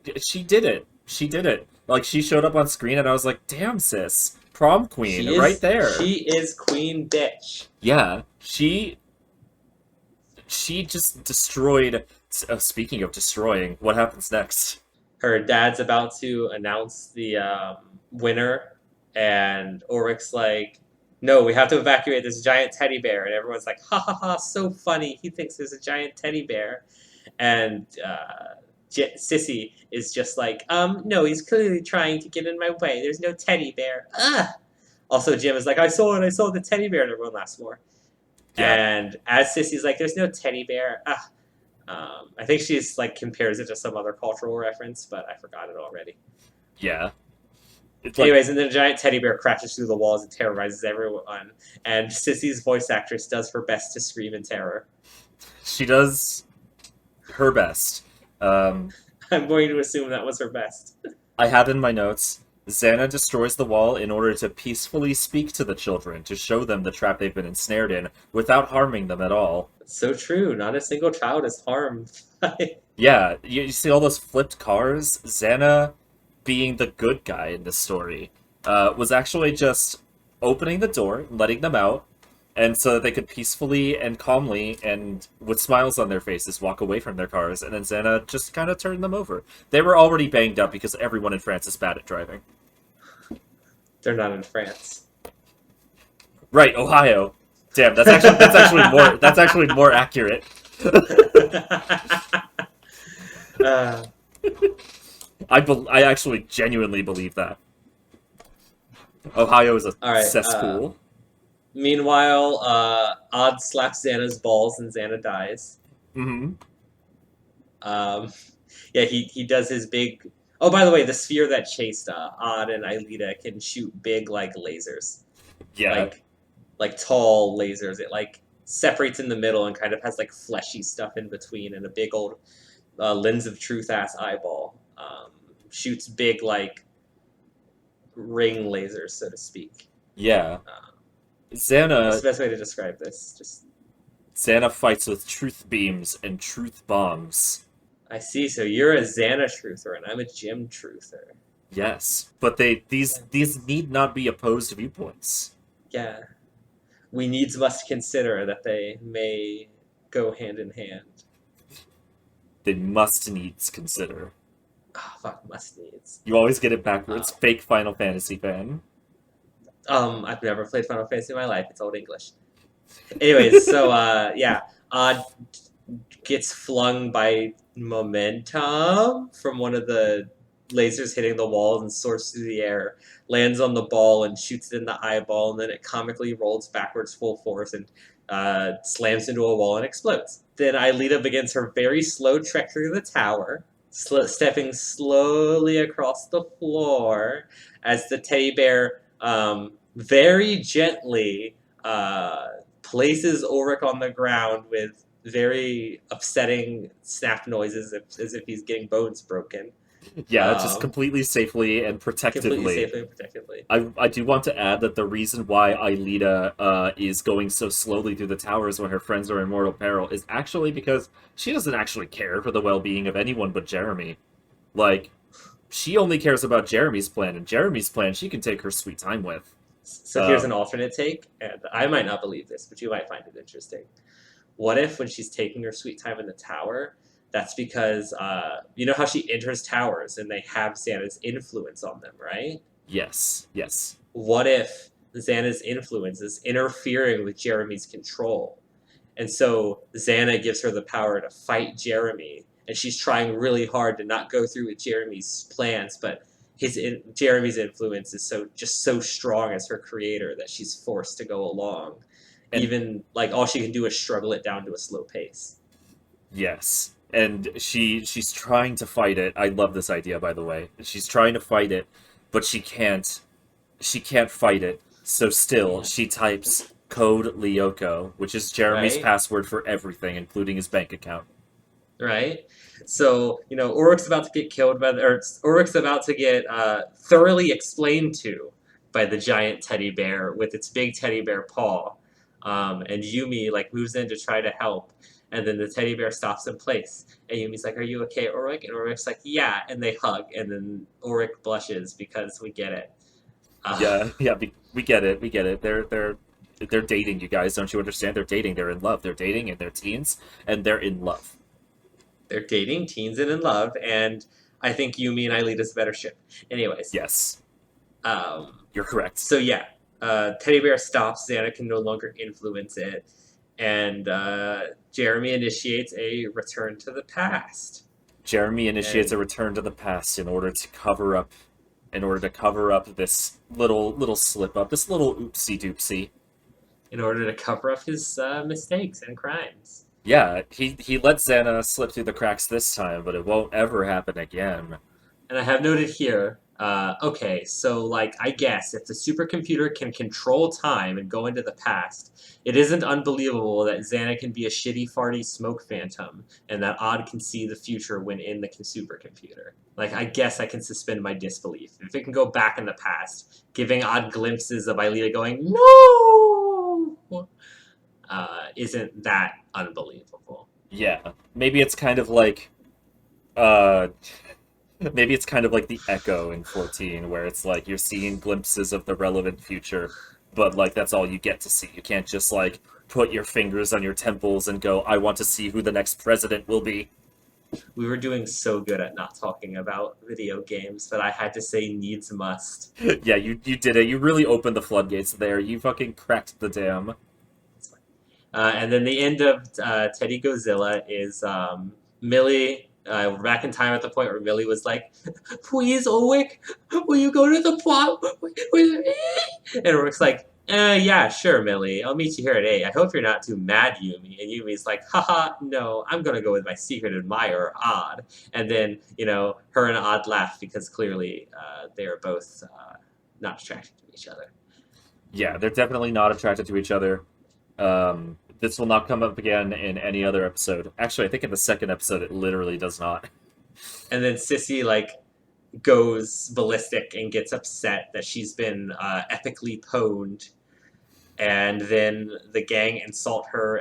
did it. She did it. Like she showed up on screen and I was like, "Damn, sis, prom queen, right there." She is queen bitch. Yeah, she just destroyed. Speaking of destroying, what happens next? Her dad's about to announce the winner, and Ulrich's like, "No, we have to evacuate this giant teddy bear," and everyone's like, "Ha ha ha, so funny. He thinks there's a giant teddy bear," and Sissy is just like, "No, he's clearly trying to get in my way. There's no teddy bear." Ugh. Also, Jim is like, I saw the teddy bear," and everyone laughs more. Yeah. And as Sissy's like, "There's no teddy bear," I think she's compares it to some other cultural reference, but I forgot it already. Yeah. Anyways, and then a giant teddy bear crashes through the walls and terrorizes everyone. And Sissy's voice actress does her best to scream in terror. She does her best. I'm going to assume that was her best. I have in my notes, Xana destroys the wall in order to peacefully speak to the children, to show them the trap they've been ensnared in, without harming them at all. It's so true. Not a single child is harmed. Yeah, you see all those flipped cars? Xana, being the good guy in this story, was actually just opening the door, letting them out, and so that they could peacefully and calmly and with smiles on their faces walk away from their cars, and then Xana just kind of turned them over. They were already banged up because everyone in France is bad at driving. They're not in France. Right, Ohio. Damn, that's actually more accurate. I actually genuinely believe that. Ohio is a cesspool. Meanwhile, Odd slaps Xana's balls and Xana dies. Mm-hmm. Yeah, he does his big... Oh, by the way, the sphere that chased Odd and Aelita can shoot big, lasers. Yeah. Like tall lasers. It, separates in the middle and kind of has, fleshy stuff in between and a big old lens of truth-ass eyeball. Shoots big, ring lasers, so to speak. Yeah. Xana... That's the best way to describe this. Xana fights with truth beams and truth bombs. I see, so you're a Xana truther and I'm a Jim truther. Yes, but these need not be opposed viewpoints. Yeah. We needs must consider that they may go hand in hand. They must needs consider. Oh, fuck, must needs. You always get it backwards. Fake Final Fantasy fan. I've never played Final Fantasy in my life. It's Old English. Anyways, so yeah, Odd gets flung by momentum from one of the lasers hitting the wall and soars through the air, lands on the ball and shoots it in the eyeball, and then it comically rolls backwards full force and slams into a wall and explodes. Then Aelita begins her very slow trek through the tower, stepping slowly across the floor as the teddy bear very gently places Ulrich on the ground with very upsetting snap noises as if he's getting bones broken. Yeah, just completely safely and protectively. Completely safely and protectively. I do want to add that the reason why Aelita is going so slowly through the towers when her friends are in mortal peril is actually because she doesn't actually care for the well-being of anyone but Jeremy. Like, she only cares about Jeremy's plan, and Jeremy's plan she can take her sweet time with. So here's an alternate take, and I might not believe this, but you might find it interesting. What if when she's taking her sweet time in the tower, that's because, you know how she enters towers and they have Xana's influence on them, right? Yes. What if Xana's influence is interfering with Jeremy's control? And so Xana gives her the power to fight Jeremy, and she's trying really hard to not go through with Jeremy's plans, but Jeremy's influence is so strong as her creator that she's forced to go along. And even, like, all she can do is struggle it down to a slow pace. Yes. And she's trying to fight it. I love this idea, by the way. She's trying to fight it, but she can't fight it. So still, she types Code Lyoko, which is Jeremy's password for everything, including his bank account. Right? So, Ulrich's about to get killed Ulrich's about to get thoroughly explained to by the giant teddy bear with its big teddy bear paw. And Yumi, moves in to try to help. And then the teddy bear stops in place. And Yumi's like, "Are you okay, Ulrich?" And Ulrich's like, "Yeah." And they hug. And then Ulrich blushes because we get it. We get it. They're dating, you guys. Don't you understand? They're dating. They're in love. They're dating, and they're teens, and they're in love. They're dating, teens, and in love. And I think Yumi and Aelita's a better ship. Anyways. Yes. You're correct. So yeah, teddy bear stops. Xana can no longer influence it. And Jeremy initiates a return to the past. Jeremy initiates a return to the past in order to cover up this little slip up, this little oopsie doopsie. In order to cover up his mistakes and crimes. Yeah, he let Xana slip through the cracks this time, but it won't ever happen again. And I have noted here, okay, so, I guess if the supercomputer can control time and go into the past, it isn't unbelievable that Xana can be a shitty, farty smoke phantom, and that Odd can see the future when in the supercomputer. I guess I can suspend my disbelief. If it can go back in the past, giving Odd glimpses of Aelita going, "No!" Isn't that unbelievable? Yeah, maybe it's kind of like, maybe it's kind of like the Echo in 14, where it's you're seeing glimpses of the relevant future, but that's all you get to see. You can't just put your fingers on your temples and go, "I want to see who the next president will be." We were doing so good at not talking about video games, but I had to say needs must. Yeah, you did it. You really opened the floodgates there. You fucking cracked the dam. And then the end of Teddy Godzilla is Millie. We're back in time at the point where Millie was like, "Please, Ulrich, will you go to the plot?" And Ulrich's like, "Yeah, sure, Millie. I'll meet you here at 8. I hope you're not too mad, Yumi." And Yumi's like, "Haha, no, I'm going to go with my secret admirer, Odd." And then, her and Odd laugh because clearly they are both not attracted to each other. Yeah, they're definitely not attracted to each other. This will not come up again in any other episode. Actually, I think in the second episode it literally does not. And then Sissy, goes ballistic and gets upset that she's been epically pwned. And then the gang insult her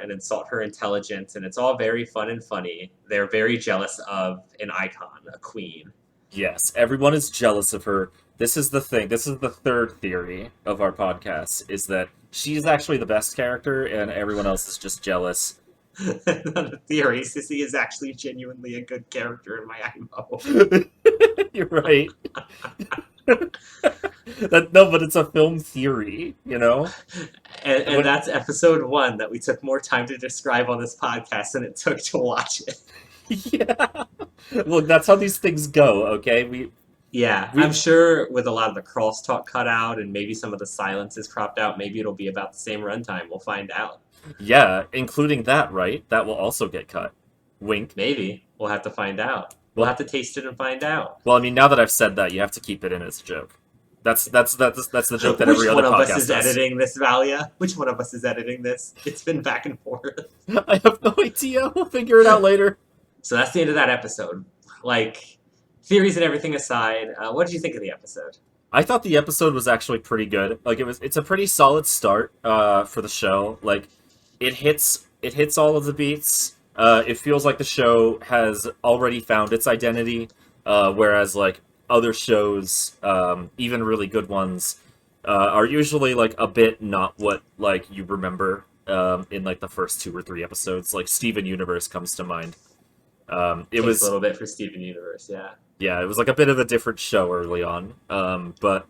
intelligence, and it's all very fun and funny. They're very jealous of an icon, a queen. Yes, everyone is jealous of her. This is the thing. This is the third theory of our podcast, is that she's actually the best character, and everyone else is just jealous. The theory, Sissy is actually genuinely a good character in my IMO. You're right. No, but it's a film theory, you know? And that's episode 1 that we took more time to describe on this podcast than it took to watch it. Yeah. Look, that's how these things go, okay? Yeah, I'm sure with a lot of the crosstalk cut out and maybe some of the silences cropped out, maybe it'll be about the same runtime. We'll find out. Yeah, including that, right? That will also get cut. Wink. Maybe. We'll have to find out. We'll have to taste it and find out. Well, I mean, now that I've said that, you have to keep it in as a joke. That's the joke that every other podcast does. Which one of us is editing this, Valya? Which one of us is editing this? It's been back and forth. I have no idea. We'll figure it out later. So that's the end of that episode. Like, theories and everything aside, what did you think of the episode? I thought the episode was actually pretty good. Like, it's a pretty solid start for the show. Like, it hits all of the beats. It feels like the show has already found its identity, whereas like other shows, even really good ones, are usually like a bit not what like you remember in like the first 2 or 3 episodes. Like Steven Universe comes to mind. It was a little bit for Steven Universe, yeah. Yeah, it was like a bit of a different show early on, but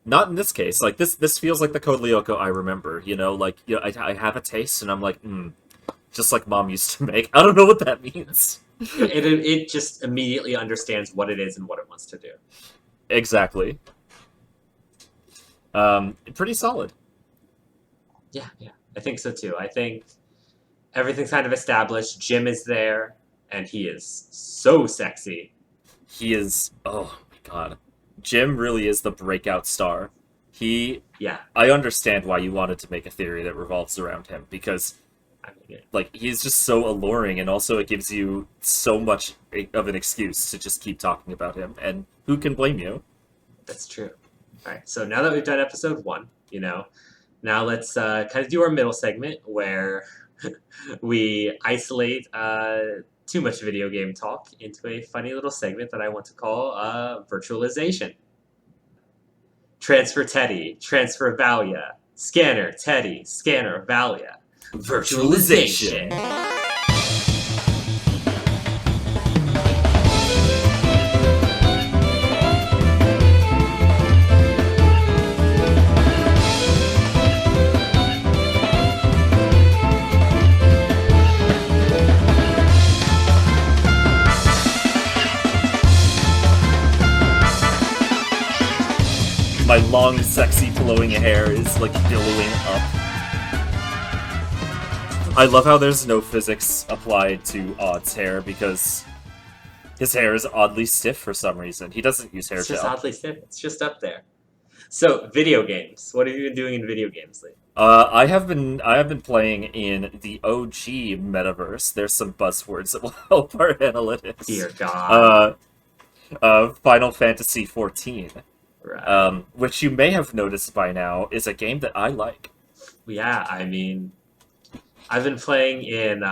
not in this case. Like this feels like the Code Lyoko I remember. You know, like I have a taste, and I'm like, just like Mom used to make. I don't know what that means. It just immediately understands what it is and what it wants to do. Exactly. Pretty solid. Yeah, I think so too. I think everything's kind of established. Jim is there, and he is so sexy. He is. Oh my god, Jim really is the breakout star. Yeah. I understand why you wanted to make a theory that revolves around him, because like he's just so alluring, and also it gives you so much of an excuse to just keep talking about him, and who can blame you? That's true. All right, so now that we've done episode 1, now let's kind of do our middle segment where we isolate too much video game talk into a funny little segment that I want to call virtualization. Transfer Teddy, transfer Valya, scanner Teddy, scanner Valya. Virtualization. My long, sexy, flowing hair is like billowing up. I love how there's no physics applied to Odd's hair, because his hair is oddly stiff for some reason. He doesn't use hair gel. It's just oddly stiff. It's just up there. So, video games. What have you been doing in video games lately? I have been playing in the OG metaverse. There's some buzzwords that will help our analytics. Dear God. Final Fantasy XIV. Right. Which you may have noticed by now is a game that I like. Yeah, I mean, I've been playing in,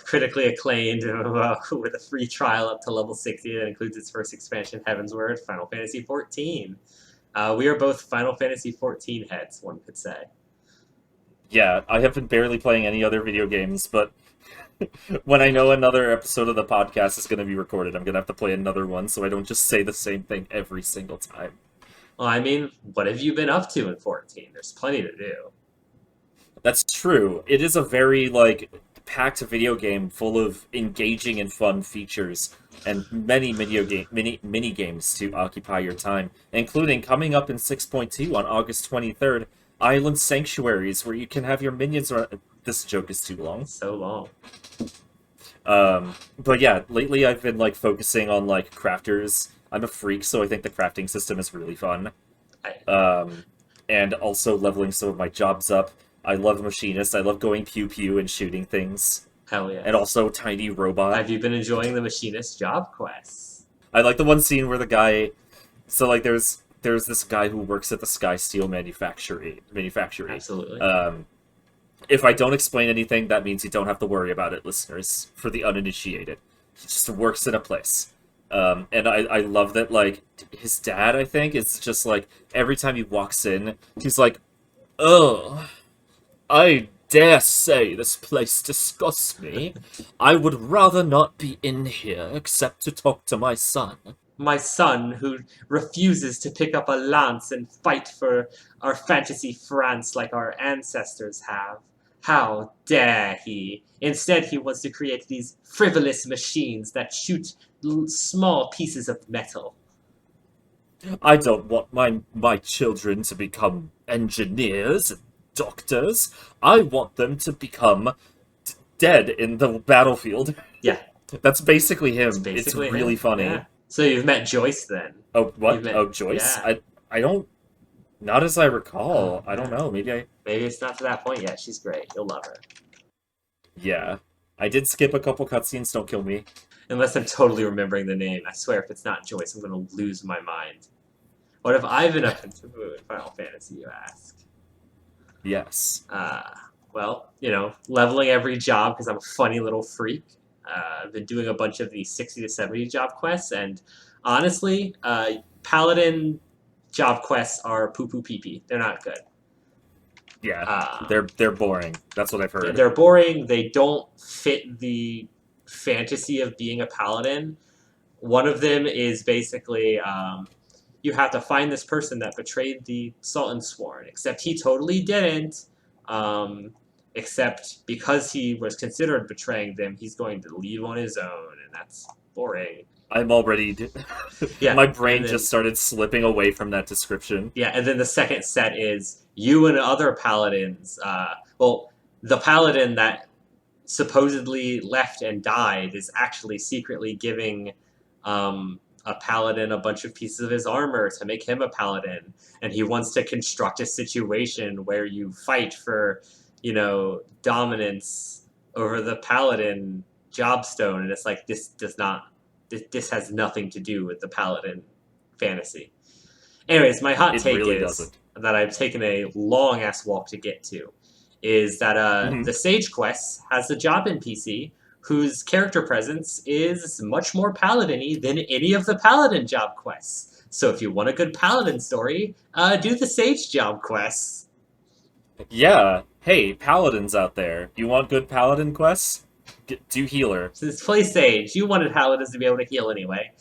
critically acclaimed with a free trial up to level 60 that includes its first expansion, Heavensward, Final Fantasy XIV. We are both Final Fantasy XIV heads, one could say. Yeah, I have been barely playing any other video games, but when I know another episode of the podcast is going to be recorded, I'm going to have to play another one so I don't just say the same thing every single time. Well, I mean, what have you been up to in 14? There's plenty to do. That's true. It is a very, packed video game full of engaging and fun features and many mini games to occupy your time, including coming up in 6.2 on August 23rd, Island Sanctuaries, where you can have your minions run... This joke is too long. So long. But yeah, lately I've been focusing on crafters. I'm a freak, so I think the crafting system is really fun. And also leveling some of my jobs up. I love Machinist. I love going pew pew and shooting things. Hell yeah. And also Tiny Robot. Have you been enjoying the Machinist job quests? I like the one scene where the guy... So there's this guy who works at the Sky Steel manufactory. Absolutely. If I don't explain anything, that means you don't have to worry about it, listeners. For the uninitiated, he just works in a place, and I love that. His dad, I think, is just every time he walks in, he's like, "Oh, I dare say this place disgusts me. I would rather not be in here except to talk to my son. My son, who refuses to pick up a lance and fight for our fantasy France like our ancestors have. How dare he? Instead, he wants to create these frivolous machines that shoot small pieces of metal. I don't want my children to become engineers and doctors. I want them to become dead in the battlefield. Yeah. That's basically him. It's It's really funny. Yeah. So you've met Joyce then? Oh, what? Met, Oh, Joyce? Yeah. I don't... Not as I recall. I don't know. Maybe it's not to that point yet. She's great. You'll love her. Yeah. I did skip a couple cutscenes. Don't kill me. Unless I'm totally remembering the name. I swear if it's not Joyce, I'm going to lose my mind. What if I've been up into Final Fantasy, you ask? Yes. Well, leveling every job because I'm a funny little freak. I've been doing a bunch of these 60 to 70 job quests, and honestly, Paladin job quests are poo-poo pee-pee. They're not good. Yeah, they're boring. That's what I've heard. They're boring. They don't fit the fantasy of being a Paladin. One of them is basically you have to find this person that betrayed the Sultan Sworn, except he totally didn't. Except because he was considered betraying them, he's going to leave on his own, and that's boring. I'm already... Yeah, my brain just started slipping away from that description. Yeah, and then the second set is you and other paladins. The paladin that supposedly left and died is actually secretly giving a paladin a bunch of pieces of his armor to make him a paladin. And he wants to construct a situation where you fight for, dominance over the paladin jobstone. And it's like, this has nothing to do with the paladin fantasy. Anyways, my hot take really is doesn't. that I've taken a long-ass walk to get to, is that the Sage Quest has a job NPC whose character presence is much more paladin-y than any of the paladin job quests. So if you want a good paladin story, do the Sage job quests. Yeah. Hey, paladins out there. You want good paladin quests? Do healer. So play Sage. You wanted paladins to be able to heal anyway.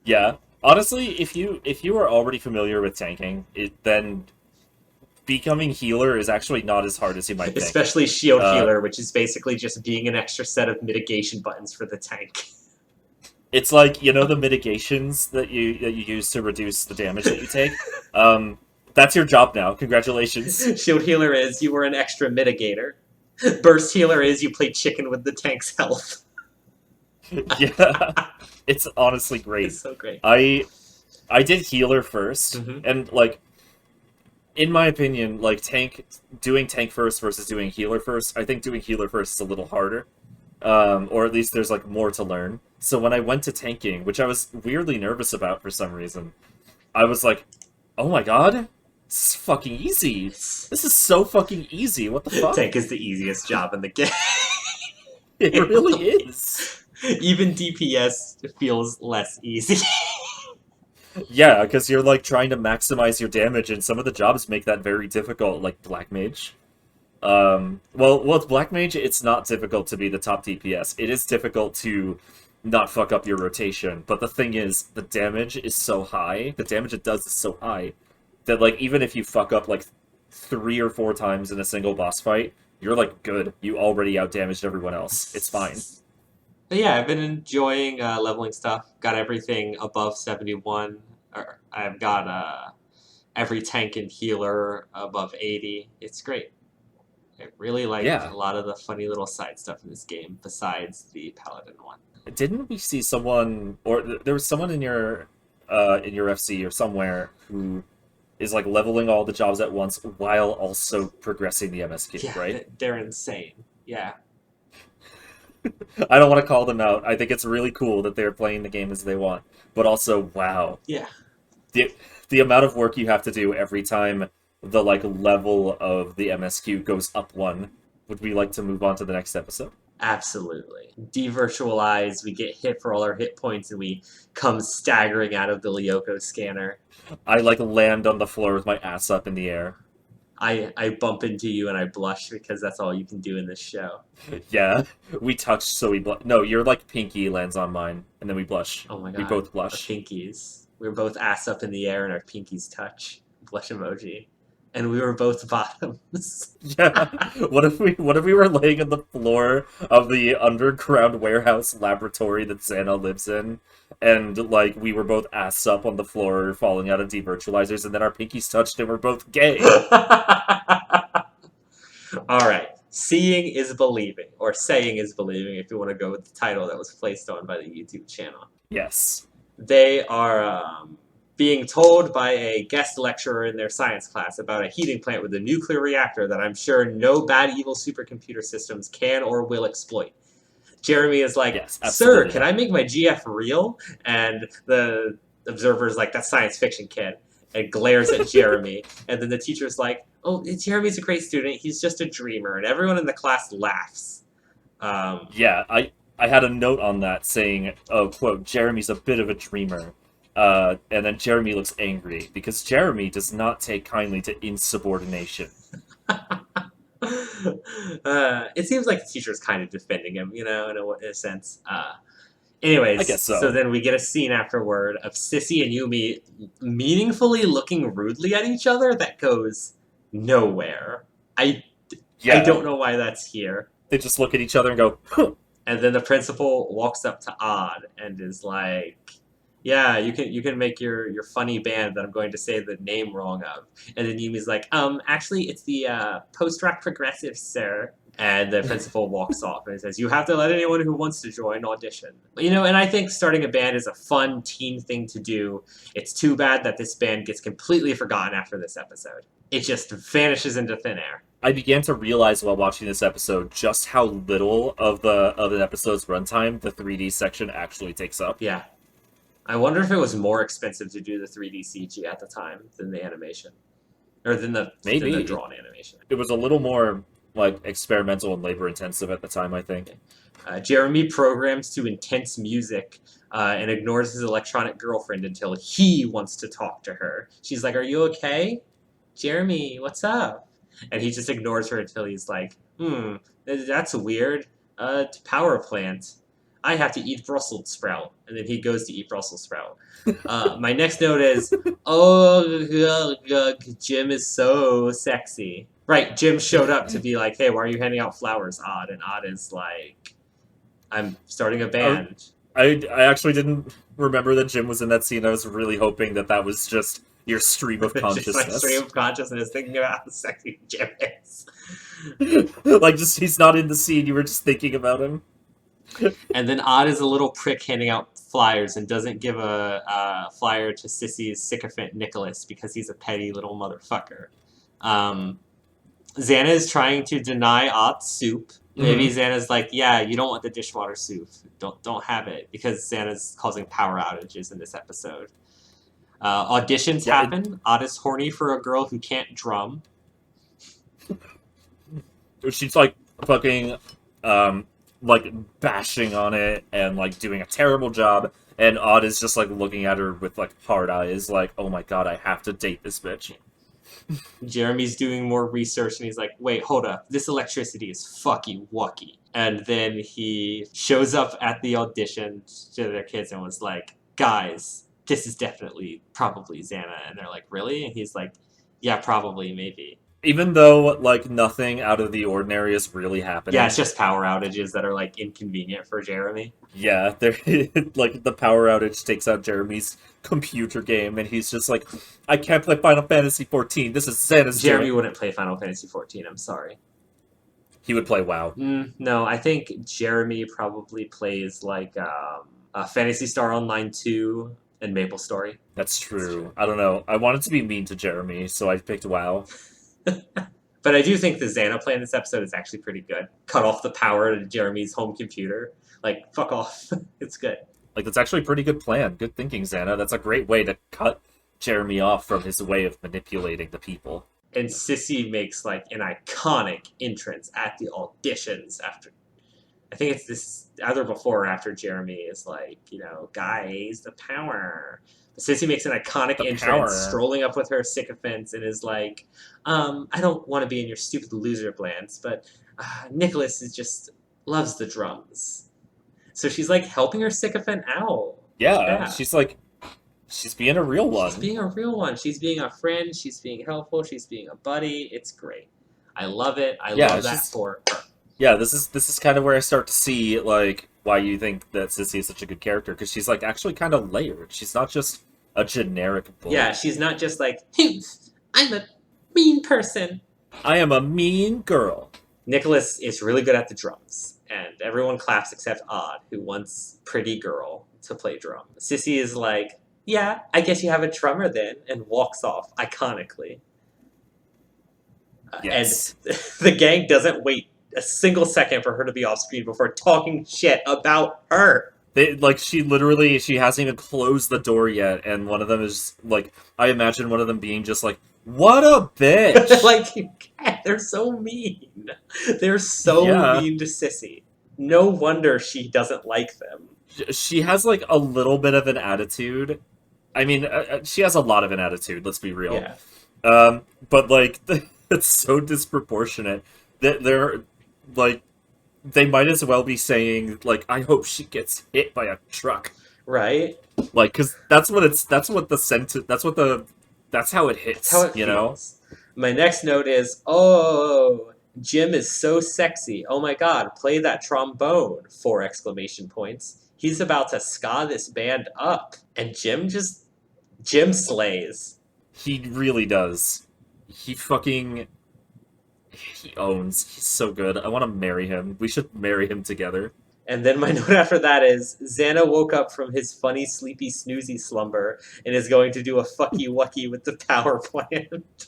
Yeah. Honestly, if you are already familiar with tanking, then becoming healer is actually not as hard as you might think. Especially shield healer, which is basically just being an extra set of mitigation buttons for the tank. It's like, the mitigations that you use to reduce the damage that you take. That's your job now. Congratulations. Shield healer is you were an extra mitigator. Burst healer is you play chicken with the tank's health. Yeah. It's honestly great. It's so great. I did healer first, and in my opinion, doing tank first versus doing healer first, I think doing healer first is a little harder. Or at least there's more to learn. So when I went to tanking, which I was weirdly nervous about for some reason, I was like, oh my god, this is fucking easy. This is so fucking easy. What the fuck? Tank is the easiest job in the game. It really is. Even DPS feels less easy. Yeah, because you're trying to maximize your damage, and some of the jobs make that very difficult, like Black Mage. With Black Mage, it's not difficult to be the top DPS. It is difficult to not fuck up your rotation, but the thing is, the damage is so high, the damage it does is so high, that even if you fuck up 3 or 4 times in a single boss fight, you're good. You already outdamaged everyone else. It's fine. But yeah, I've been enjoying leveling stuff. Got everything above 71. I've got every tank and healer above 80. It's great. I really like a lot of the funny little side stuff in this game, besides the Paladin one. Didn't we see someone, or there was someone in your FC or somewhere who is leveling all the jobs at once while also progressing the MSQ, right? They're insane. Yeah. I don't want to call them out. I think it's really cool that they're playing the game as they want. But also, wow. Yeah. The amount of work you have to do every time the level of the MSQ goes up 1. Would we like to move on to the next episode? Absolutely. Devirtualize, we get hit for all our hit points, and we come staggering out of the Lyoko scanner. I land on the floor with my ass up in the air. I bump into you and I blush because that's all you can do in this show. Yeah, we touch, so we blush. No, you're like pinky lands on mine, and then we blush. Oh my god. We both Our blush. pinkies. We were both ass up in the air and our pinkies touch. Blush emoji. And we were both bottoms. Yeah. What if we were laying on the floor of the underground warehouse laboratory that Xana lives in, and like we were both ass up on the floor falling out of devirtualizers, and then our pinkies touched and we're both gay. Alright. Seeing is believing. Or saying is believing if you want to go with the title that was placed on by the YouTube channel. Yes. They are being told by a guest lecturer in their science class about a heating plant with a nuclear reactor that I'm sure no bad evil supercomputer systems can or will exploit. Jeremy is like, Yes, sir, absolutely. can I make my GF real? And the observer's like, that's science fiction, kid. And glares at Jeremy. And then the teacher's like, oh, Jeremy's a great student. He's just a dreamer. And everyone in the class laughs. Yeah, I had a note on that saying, oh, quote, Jeremy's a bit of a dreamer. And then Jeremy looks angry, because Jeremy does not take kindly to insubordination. It seems like the teacher's kind of defending him, in a sense. Anyways, I guess so. Then we get a scene afterward of Sissy and Yumi meaningfully looking rudely at each other that goes nowhere. I don't know why that's here. They just look at each other and go, huh. And then the principal walks up to Odd and is like, yeah, you can make your funny band that I'm going to say the name wrong of. And then Yumi's like, actually it's the post-rock progressive, sir. And the principal walks off and says, you have to let anyone who wants to join audition. And I think starting a band is a fun teen thing to do. It's too bad that this band gets completely forgotten after this episode. It just vanishes into thin air. I began to realize while watching this episode just how little of an episode's runtime the 3D section actually takes up. Yeah. I wonder if it was more expensive to do the 3D CG at the time than the animation. Or than the drawn animation. It was a little more experimental and labor intensive at the time, I think. Jeremy programs to intense music and ignores his electronic girlfriend until he wants to talk to her. She's like, are you okay? Jeremy, what's up? And he just ignores her until he's like, that's weird. Power plant. I have to eat Brussels sprout. And then he goes to eat Brussels sprout. My next note is, Jim is so sexy. Right, Jim showed up to be like, hey, why are you handing out flowers, Odd? And Odd is like, I'm starting a band. I actually didn't remember that Jim was in that scene. I was really hoping that was just your stream of consciousness. Just my stream of consciousness thinking about how sexy Jim is. He's not in the scene, you were just thinking about him. And then Odd is a little prick handing out flyers and doesn't give a flyer to Sissy's sycophant Nicholas because he's a petty little motherfucker. Xana is trying to deny Odd's soup. Maybe Xana's like, yeah, you don't want the dishwater soup. Don't have it. Because Xana's causing power outages in this episode. Auditions happen. Odd is horny for a girl who can't drum. She's fucking bashing on it and doing a terrible job. And Odd is just looking at her with hard eyes oh my god, I have to date this bitch. Jeremy's doing more research and he's like, wait, hold up, this electricity is fucky wucky. And then he shows up at the audition to their kids and was like, guys, this is probably Xana. And they're like, really? And he's like, yeah, probably, maybe. Even though nothing out of the ordinary is really happening. Yeah, it's just power outages that are inconvenient for Jeremy. Yeah, they're the power outage takes out Jeremy's computer game, and he's just like, I can't play Final Fantasy 14. This is Xana's Jeremy wouldn't play Final Fantasy 14. I'm sorry. He would play WoW. No, I think Jeremy probably plays Phantasy Star Online 2 and Maple Story. That's true. I don't know. I wanted to be mean to Jeremy, so I picked WoW. But I do think the Xana play in this episode is actually pretty good. Cut off the power to Jeremy's home computer. Fuck off. It's good. That's actually a pretty good plan. Good thinking, Xana. That's a great way to cut Jeremy off from his way of manipulating the people. And Sissy makes an iconic entrance at the auditions after I think it's this either before or after Jeremy is like, guys, the power. Sissy makes an iconic The entrance, power. strolling up with her sycophants, and is like, I don't want to be in your stupid loser plans, but Nicholas loves the drums. So she's like helping her sycophant out. Yeah. She's being a real one. She's being a real one. She's being a friend. She's being helpful. She's being a buddy. It's great. I love it. I love that for her. Yeah, this is kind of where I start to see like why you think that Sissy is such a good character, because she's like actually kind of layered. She's not just a generic bully. Yeah, she's not just like, I'm a mean person. I am a mean girl. Nicholas is really good at the drums, and everyone claps except Odd, who wants Pretty Girl to play drum. Sissy is like, yeah, I guess you have a drummer then, and walks off iconically. Yes. And the gang doesn't wait a single second for her to be off screen before talking shit about her. She hasn't even closed the door yet, and one of them is like, I imagine one of them being just like, what a bitch! Like, they're so mean. They're so mean to Sissy. No wonder she doesn't like them. She has like a little bit of an attitude. I mean, she has a lot of an attitude, let's be real. Yeah. But like, it's so disproportionate that they're like, they might as well be saying like, I hope she gets hit by a truck. Right? Like, because that's how it hits. That's how it feels. My next note is, oh, Jim is so sexy. Oh my god, play that trombone! 4 exclamation points. He's about to ska this band up. And Jim slays. He really does. He owns. He's so good. I want to marry him. We should marry him together. And then my note after that is, Xana woke up from his funny, sleepy, snoozy slumber and is going to do a fucky-wucky with the power plant.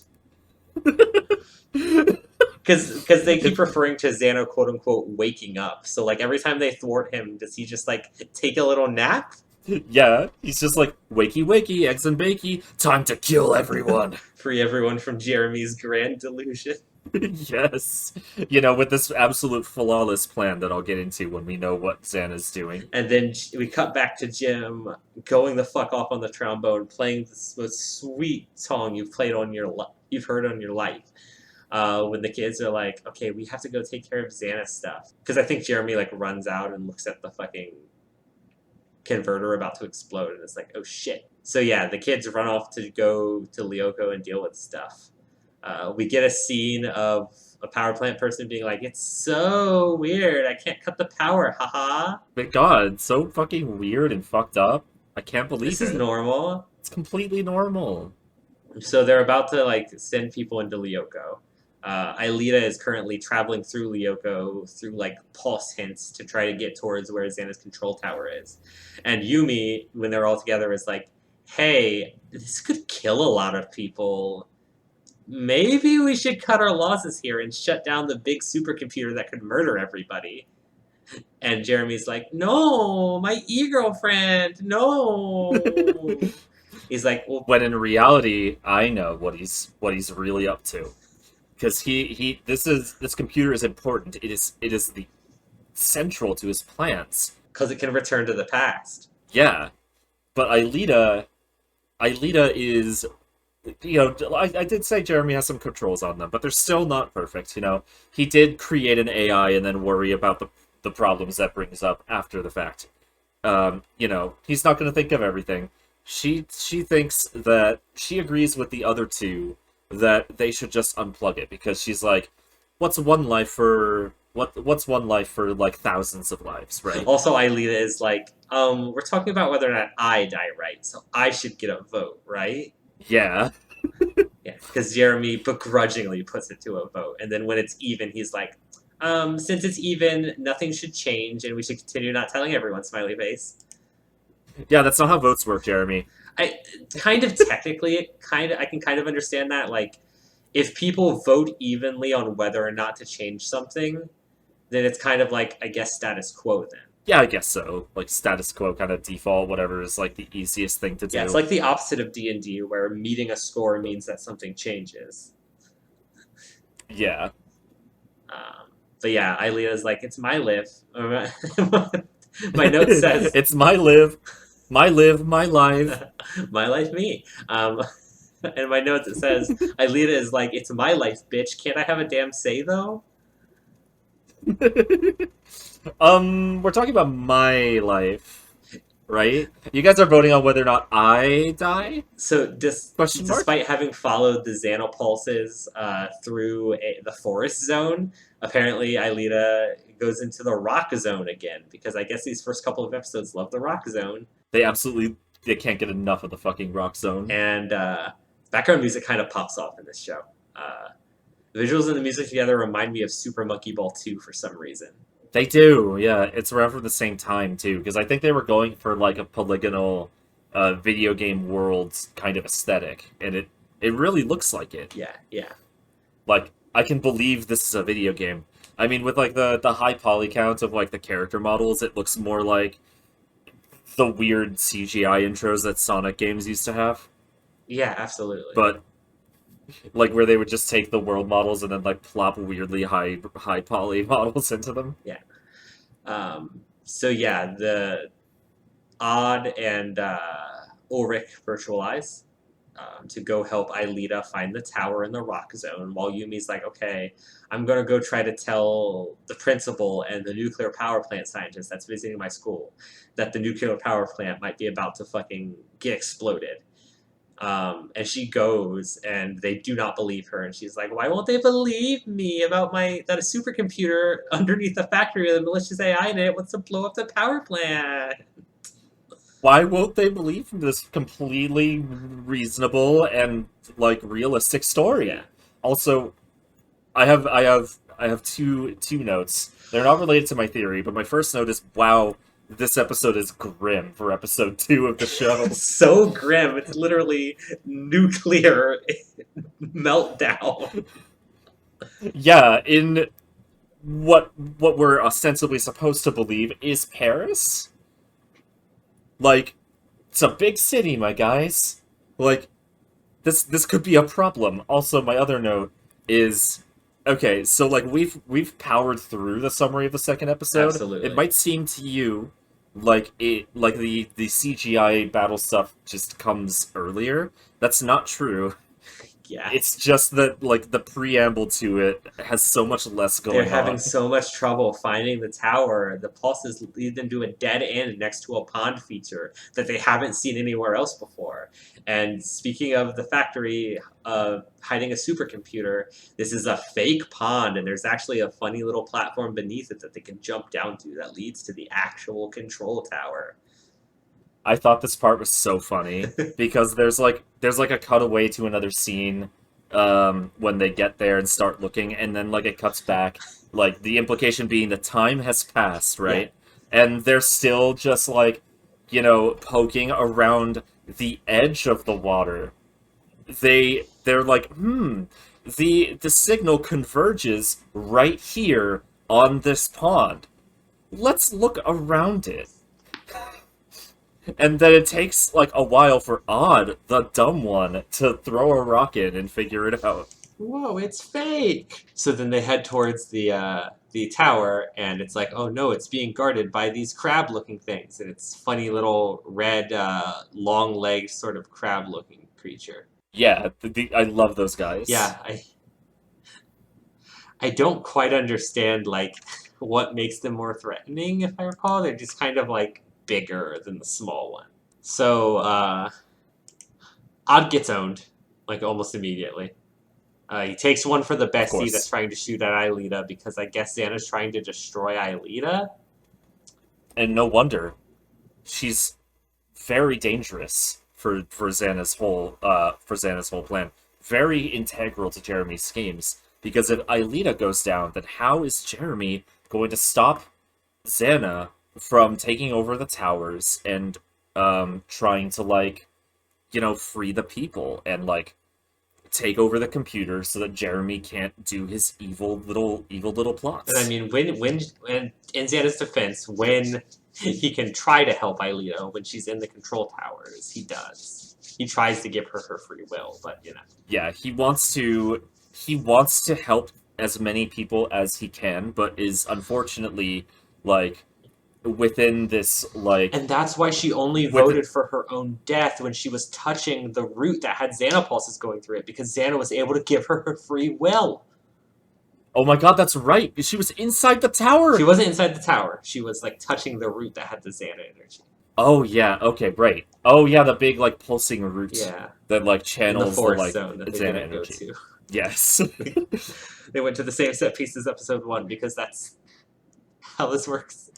Because they keep referring to Xana, quote-unquote, waking up. So, like, every time they thwart him, does he just, like, take a little nap? Yeah, he's just like, wakey, wakey, eggs and bakey, time to kill everyone. Free everyone from Jeremy's grand delusion. Yes. With this absolute flawless plan that I'll get into when we know what Xana's doing. And then we cut back to Jim going the fuck off on the trombone, playing this most sweet song you've heard on your life. When the kids are like, okay, we have to go take care of Xana's stuff. Because I think Jeremy, like, runs out and looks at the fucking converter about to explode, and it's like, oh shit. So yeah, the kids run off to go to Lyoko and deal with stuff. We get a scene of a power plant person being like, it's so weird, I can't cut the power, haha. But God, so fucking weird and fucked up. I can't believe this is normal. It's completely normal. So they're about to, like, send people into Lyoko. Aelita is currently traveling through Lyoko through, like, pulse hints to try to get towards where Xana's control tower is. And Yumi, when they're all together, is like, hey, this could kill a lot of people. Maybe we should cut our losses here and shut down the big supercomputer that could murder everybody. And Jeremy's like, no, my e-girlfriend, no. He's like, well, when in reality, I know what he's really up to. Because this computer is important. It is the central to his plans. Because it can return to the past. Yeah, but Aelita is, I did say Jeremy has some controls on them, but they're still not perfect. He did create an AI and then worry about the problems that brings up after the fact. He's not going to think of everything. She thinks that she agrees with the other two that they should just unplug it, because she's like, what's one life for like thousands of lives, right? Also, Aelita is like, we're talking about whether or not I die, right? So I should get a vote, right? Yeah. Yeah, because Jeremy begrudgingly puts it to a vote, and then when it's even, he's like, since it's even, nothing should change, and we should continue not telling everyone, smiley face. Yeah, that's not how votes work, Jeremy. I can kind of understand that. Like, if people vote evenly on whether or not to change something, then it's kind of like, I guess, status quo then. Yeah, I guess so. Like, status quo kind of default, whatever is like the easiest thing to do. Yeah, it's like the opposite of D&D, where meeting a score means that something changes. Yeah. But yeah, Ailita's like, it's my live. My note says, it's my live, my life. my life, me. And my notes it says, Ailita is like, it's my life, bitch. Can't I have a damn say though? We're talking about my life, right? You guys are voting on whether or not I die? So, Question mark? despite having followed the Xanopulses through the forest zone, apparently Aelita goes into the rock zone again, because I guess these first couple of episodes love the rock zone. They can't get enough of the fucking rock zone. And background music kind of pops off in this show. The visuals and the music together remind me of Super Monkey Ball 2 for some reason. They do, yeah. It's around from the same time, too, because I think they were going for, like, a polygonal video game world kind of aesthetic, and it really looks like it. Yeah. Like, I can believe this is a video game. I mean, with, like, the high poly count of, like, the character models, it looks more like the weird CGI intros that Sonic games used to have. Yeah, absolutely. But, like, where they would just take the world models and then, like, plop weirdly high poly models into them. Yeah. So yeah, the Odd and Ulrich virtualize to go help Aelita find the tower in the rock zone, while Yumi's like, okay, I'm gonna go try to tell the principal and the nuclear power plant scientist that's visiting my school that the nuclear power plant might be about to fucking get exploded. And she goes, and they do not believe her, and she's like, why won't they believe me about that a supercomputer underneath the factory with a malicious AI in it wants to blow up the power plant? Why won't they believe this completely reasonable and, like, realistic story? Yeah. Also, I have two notes. They're not related to my theory, but my first note is, wow, this episode is grim for episode 2 of the show. So grim. It's literally nuclear meltdown. Yeah, in what we're ostensibly supposed to believe is Paris. Like, it's a big city, my guys. Like, this could be a problem. Also, my other note is, okay, so, like, we've powered through the summary of the second episode. Absolutely. It might seem to you like the CGI battle stuff just comes earlier. That's not true. Yeah. It's just that, like, the preamble to it has so much less going on. They're having so much trouble finding the tower. The pulses lead them to a dead end next to a pond feature that they haven't seen anywhere else before. And speaking of the factory hiding a supercomputer, this is a fake pond, and there's actually a funny little platform beneath it that they can jump down to that leads to the actual control tower. I thought this part was so funny because there's like a cutaway to another scene when they get there and start looking, and then, like, it cuts back, like, the implication being the time has passed, right? Yeah. And they're still just, like, you know, poking around the edge of the water. They're like, the signal converges right here on this pond. Let's look around it. And then it takes, like, a while for Odd, the dumb one, to throw a rock in and figure it out. Whoa, it's fake! So then they head towards the tower, and it's like, oh no, it's being guarded by these crab-looking things. And it's funny little red, long-legged sort of crab-looking creature. Yeah, I love those guys. Yeah, I don't quite understand, like, what makes them more threatening, if I recall. They're just kind of, like, bigger than the small one. So, Odd gets owned, like, almost immediately. He takes one for the bestie that's trying to shoot at Aelita, because I guess Xana's trying to destroy Aelita. And no wonder. She's very dangerous for Xana's whole plan. Very integral to Jeremy's schemes. Because if Aelita goes down, then how is Jeremy going to stop Xana from taking over the towers and trying to, like, you know, free the people and, like, take over the computer so that Jeremy can't do his evil little plots. And I mean, when in Xana's defense, when he can try to help Aelita when she's in the control towers, he does. He tries to give her free will, but, you know. Yeah, he wants to help as many people as he can, but is unfortunately, like, within this, like... And that's why she only voted for her own death when she was touching the root that had Xana pulses going through it, because Xana was able to give her her free will. Oh my god, that's right! She was inside the tower! She wasn't inside the tower. She was, like, touching the root that had the Xana energy. Oh, yeah, okay, right. Oh, yeah, the big, like, pulsing root that, like, In channels the forest like, zone that they Xana didn't go energy. to. Yes. They went to the same set piece as episode 1, because that's how this works.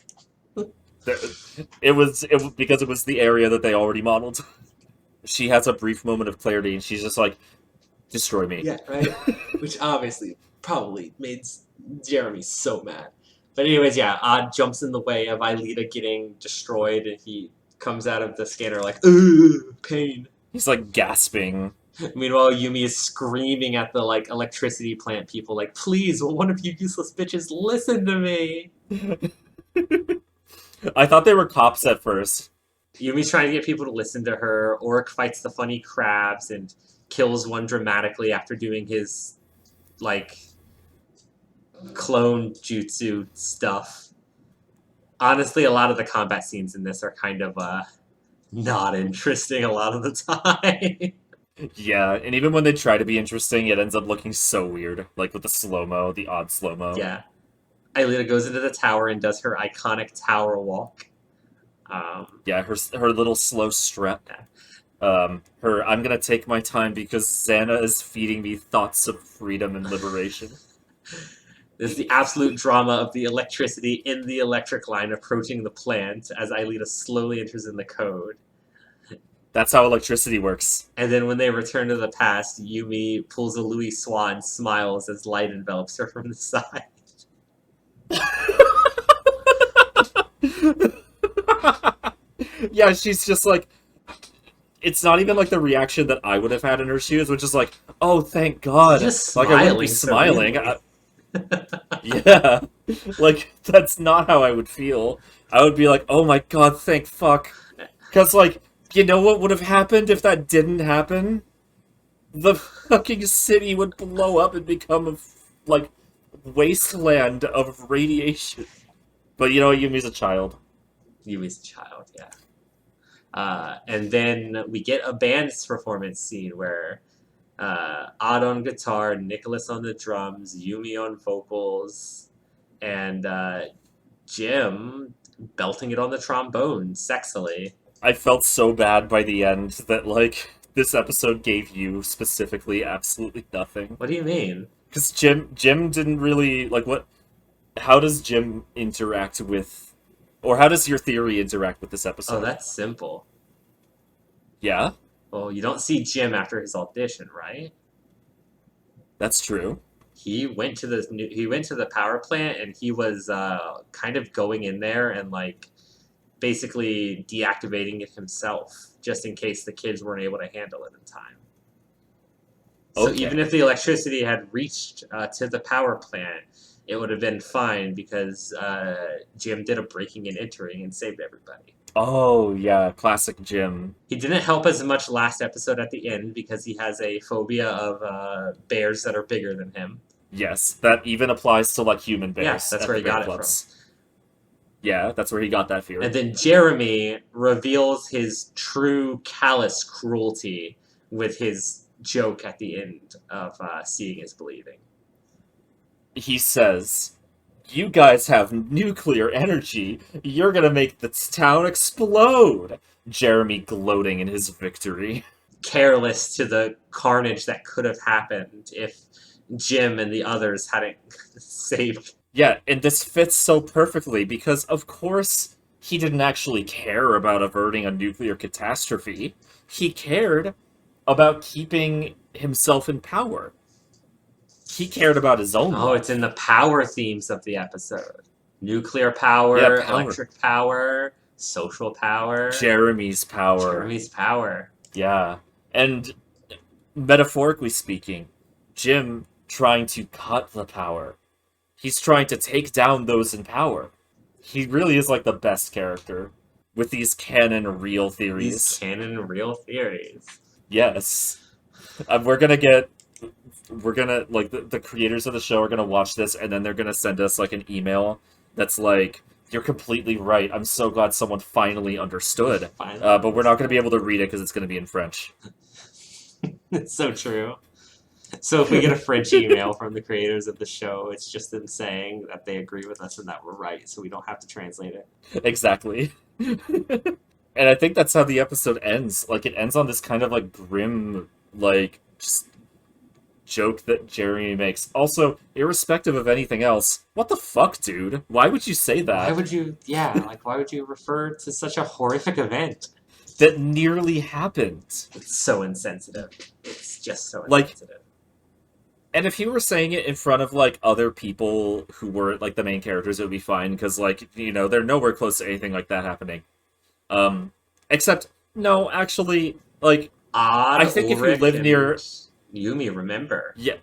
It was because it was the area that they already modeled. She has a brief moment of clarity, and she's just like, destroy me. Yeah, right? Which obviously probably made Jeremy so mad. But anyways, yeah, Odd jumps in the way of Aelita getting destroyed, and he comes out of the scanner like, ugh, pain. He's like gasping. Meanwhile, Yumi is screaming at the like electricity plant people like, please, will one of you useless bitches listen to me? I thought they were cops at first. Yumi's trying to get people to listen to her. Orc fights the funny crabs and kills one dramatically after doing his, like, clone jutsu stuff. Honestly, a lot of the combat scenes in this are kind of, not interesting a lot of the time. Yeah, and even when they try to be interesting, it ends up looking so weird. Like with the slow-mo, the odd slow-mo. Yeah. Aelita goes into the tower and does her iconic tower walk. Yeah, her little slow strut. Her, I'm gonna take my time because Xana is feeding me thoughts of freedom and liberation. This is the absolute drama of the electricity in the electric line approaching the plant as Aelita slowly enters in the code. That's how electricity works. And then when they return to the past, Yumi pulls a Louis Swan, smiles as light envelops her from the side. Yeah, she's just like... It's not even like the reaction that I would have had in her shoes, which is like, oh, thank God. Just like, I wouldn't be smiling. Yeah. Like, that's not how I would feel. I would be like, oh my God, thank fuck. Because, like, you know what would have happened if that didn't happen? The fucking city would blow up and become a, like, wasteland of radiation. But you know what? Yumi's a child. Yumi's a child, yeah. And then we get a band performance scene where Odd on guitar, Nicholas on the drums, Yumi on vocals, and Jim belting it on the trombone sexily. I felt so bad by the end that, like, this episode gave you specifically absolutely nothing. What do you mean? Because Jim didn't really, like, what... How does Jim interact with... Or how does your theory interact with this episode? Oh, that's simple. Yeah? Well, you don't see Jim after his audition, right? That's true. He went to the power plant, and he was kind of going in there and, like, basically deactivating it himself, just in case the kids weren't able to handle it in time. So even if the electricity had reached to the power plant, it would have been fine because Jim did a breaking and entering and saved everybody. Oh, yeah, classic Jim. He didn't help as much last episode at the end because he has a phobia of bears that are bigger than him. Yes, that even applies to, like, human bears. Yes, that's where he got it from. Yeah, that's where he got that fear. And then Jeremy reveals his true callous cruelty with his joke at the end of Seeing is Believing. He says, you guys have nuclear energy. You're gonna make the town explode. Jeremy gloating in his victory. Careless to the carnage that could have happened if Jim and the others hadn't saved. Yeah, and this fits so perfectly because, of course, he didn't actually care about averting a nuclear catastrophe. He cared about keeping himself in power. He cared about his own life. It's in the power themes of the episode. Nuclear power, electric power, social power. Jeremy's power. Jeremy's power. Yeah. And metaphorically speaking, Jim trying to cut the power. He's trying to take down those in power. He really is like the best character with these canon real theories. These canon real theories. Yes. We're gonna get we're gonna, like, the creators of the show are gonna watch this, and then they're gonna send us, like, an email that's like, you're completely right. I'm so glad someone finally understood. But we're not gonna be able to read it because it's gonna be in French. It's so true. So if we get a French email from the creators of the show, it's just them saying that they agree with us and that we're right, so we don't have to translate it. Exactly. And I think that's how the episode ends. Like, it ends on this kind of, like, grim, like, just joke that Jeremy makes. Also, irrespective of anything else, what the fuck, dude? Why would you say that? Why would you refer to such a horrific event? That nearly happened. It's so insensitive. It's just so Like, insensitive. and if you were saying it in front of, like, other people who were, like, the main characters, it would be fine, because, like, you know, they're nowhere close to anything like that happening. Except, no, actually, like, I think if you live near... Yumi, remember. Yeah.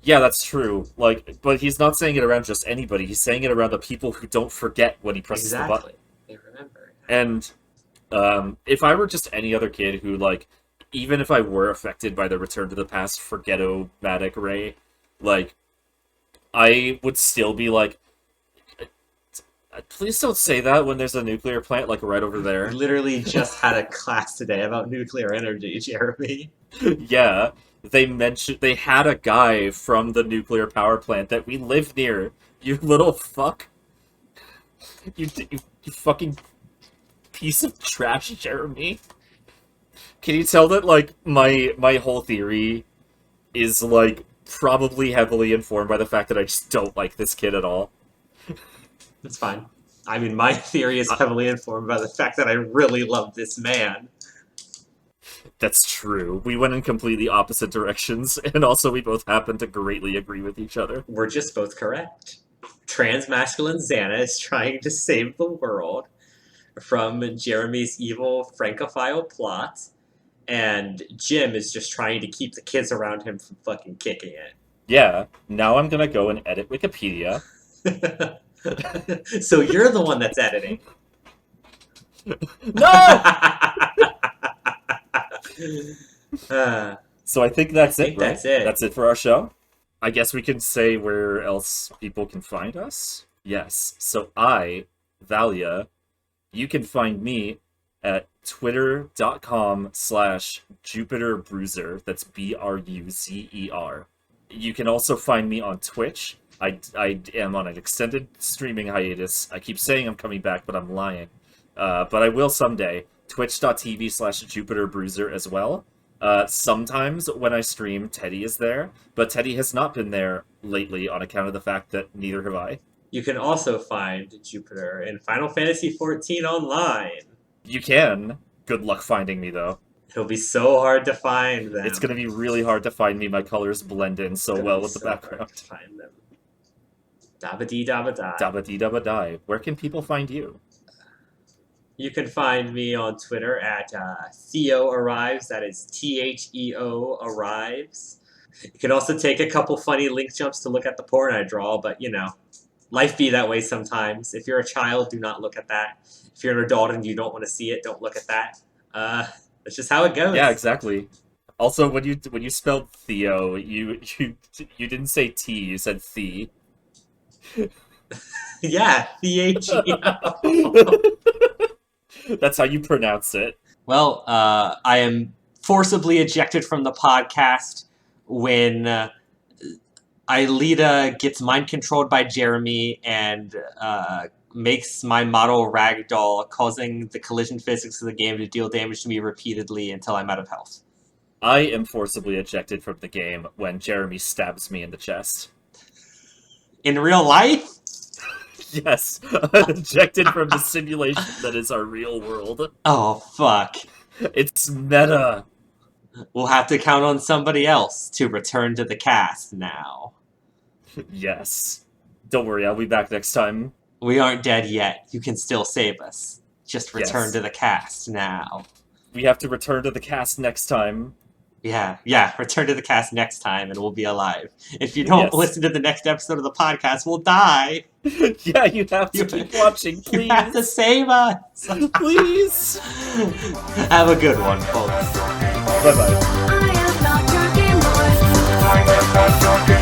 Yeah, that's true. Like, but he's not saying it around just anybody. He's saying it around the people who don't forget when he presses the button. They remember. And, if I were just any other kid who, like, even if I were affected by the Return to the Past forget-o-matic ray, like, I would still be like, please don't say that when there's a nuclear plant, like, right over there. We literally just had a class today about nuclear energy, Jeremy. Yeah, they had a guy from the nuclear power plant that we live near. You little fuck. You fucking piece of trash, Jeremy. Can you tell that, like, my whole theory is, like, probably heavily informed by the fact that I just don't like this kid at all? It's fine. I mean, my theory is heavily informed by the fact that I really love this man. That's true. We went in completely opposite directions, and also we both happen to greatly agree with each other. We're just both correct. Transmasculine Xana is trying to save the world from Jeremy's evil Francophile plot, and Jim is just trying to keep the kids around him from fucking kicking it. Yeah, now I'm gonna go and edit Wikipedia. So you're the one that's editing. No! So I think that's it, right? That's it. That's it for our show. I guess we can say where else people can find us. Yes. So I, Valya, you can find me at twitter.com/JupiterBruiser. That's BRUZER. You can also find me on Twitch. I am on an extended streaming hiatus. I keep saying I'm coming back, but I'm lying. But I will someday. Twitch.tv/JupiterBruiser as well. Sometimes when I stream, Teddy is there, but Teddy has not been there lately on account of the fact that neither have I. You can also find Jupiter in Final Fantasy XIV Online. You can. Good luck finding me, though. It'll be so hard to find them. It's going to be really hard to find me. My colors blend in so well with the background. Hard to find them. Dabba-dee dabba-die. Dabba-dee dabba-die. Where can people find you? You can find me on Twitter at Theo Arrives. That is THEO Arrives. You can also take a couple funny link jumps to look at the porn I draw, but you know, life be that way sometimes. If you're a child, do not look at that. If you're an adult and you don't want to see it, don't look at that. That's just how it goes. Yeah, exactly. Also, when you spelled Theo, you didn't say T, you said The. Yeah, THEO. That's how you pronounce it. Well, I am forcibly ejected from the podcast when Aelita gets mind-controlled by Jeremy and makes my model ragdoll, causing the collision physics of the game to deal damage to me repeatedly until I'm out of health. I am forcibly ejected from the game when Jeremy stabs me in the chest. In real life? Yes, I'm ejected from the simulation that is our real world. Oh, fuck. It's meta. We'll have to count on somebody else to return to the cast now. Yes. Don't worry, I'll be back next time. We aren't dead yet. You can still save us. Just return Yes. to the cast now. We have to return to the cast next time. Yeah, return to the cast next time and we'll be alive. If you don't Yes. listen to the next episode of the podcast, we'll die. Yeah, you have to keep watching, please. You have to save us. Please. Have a good one, folks. Bye-bye. I am not your talking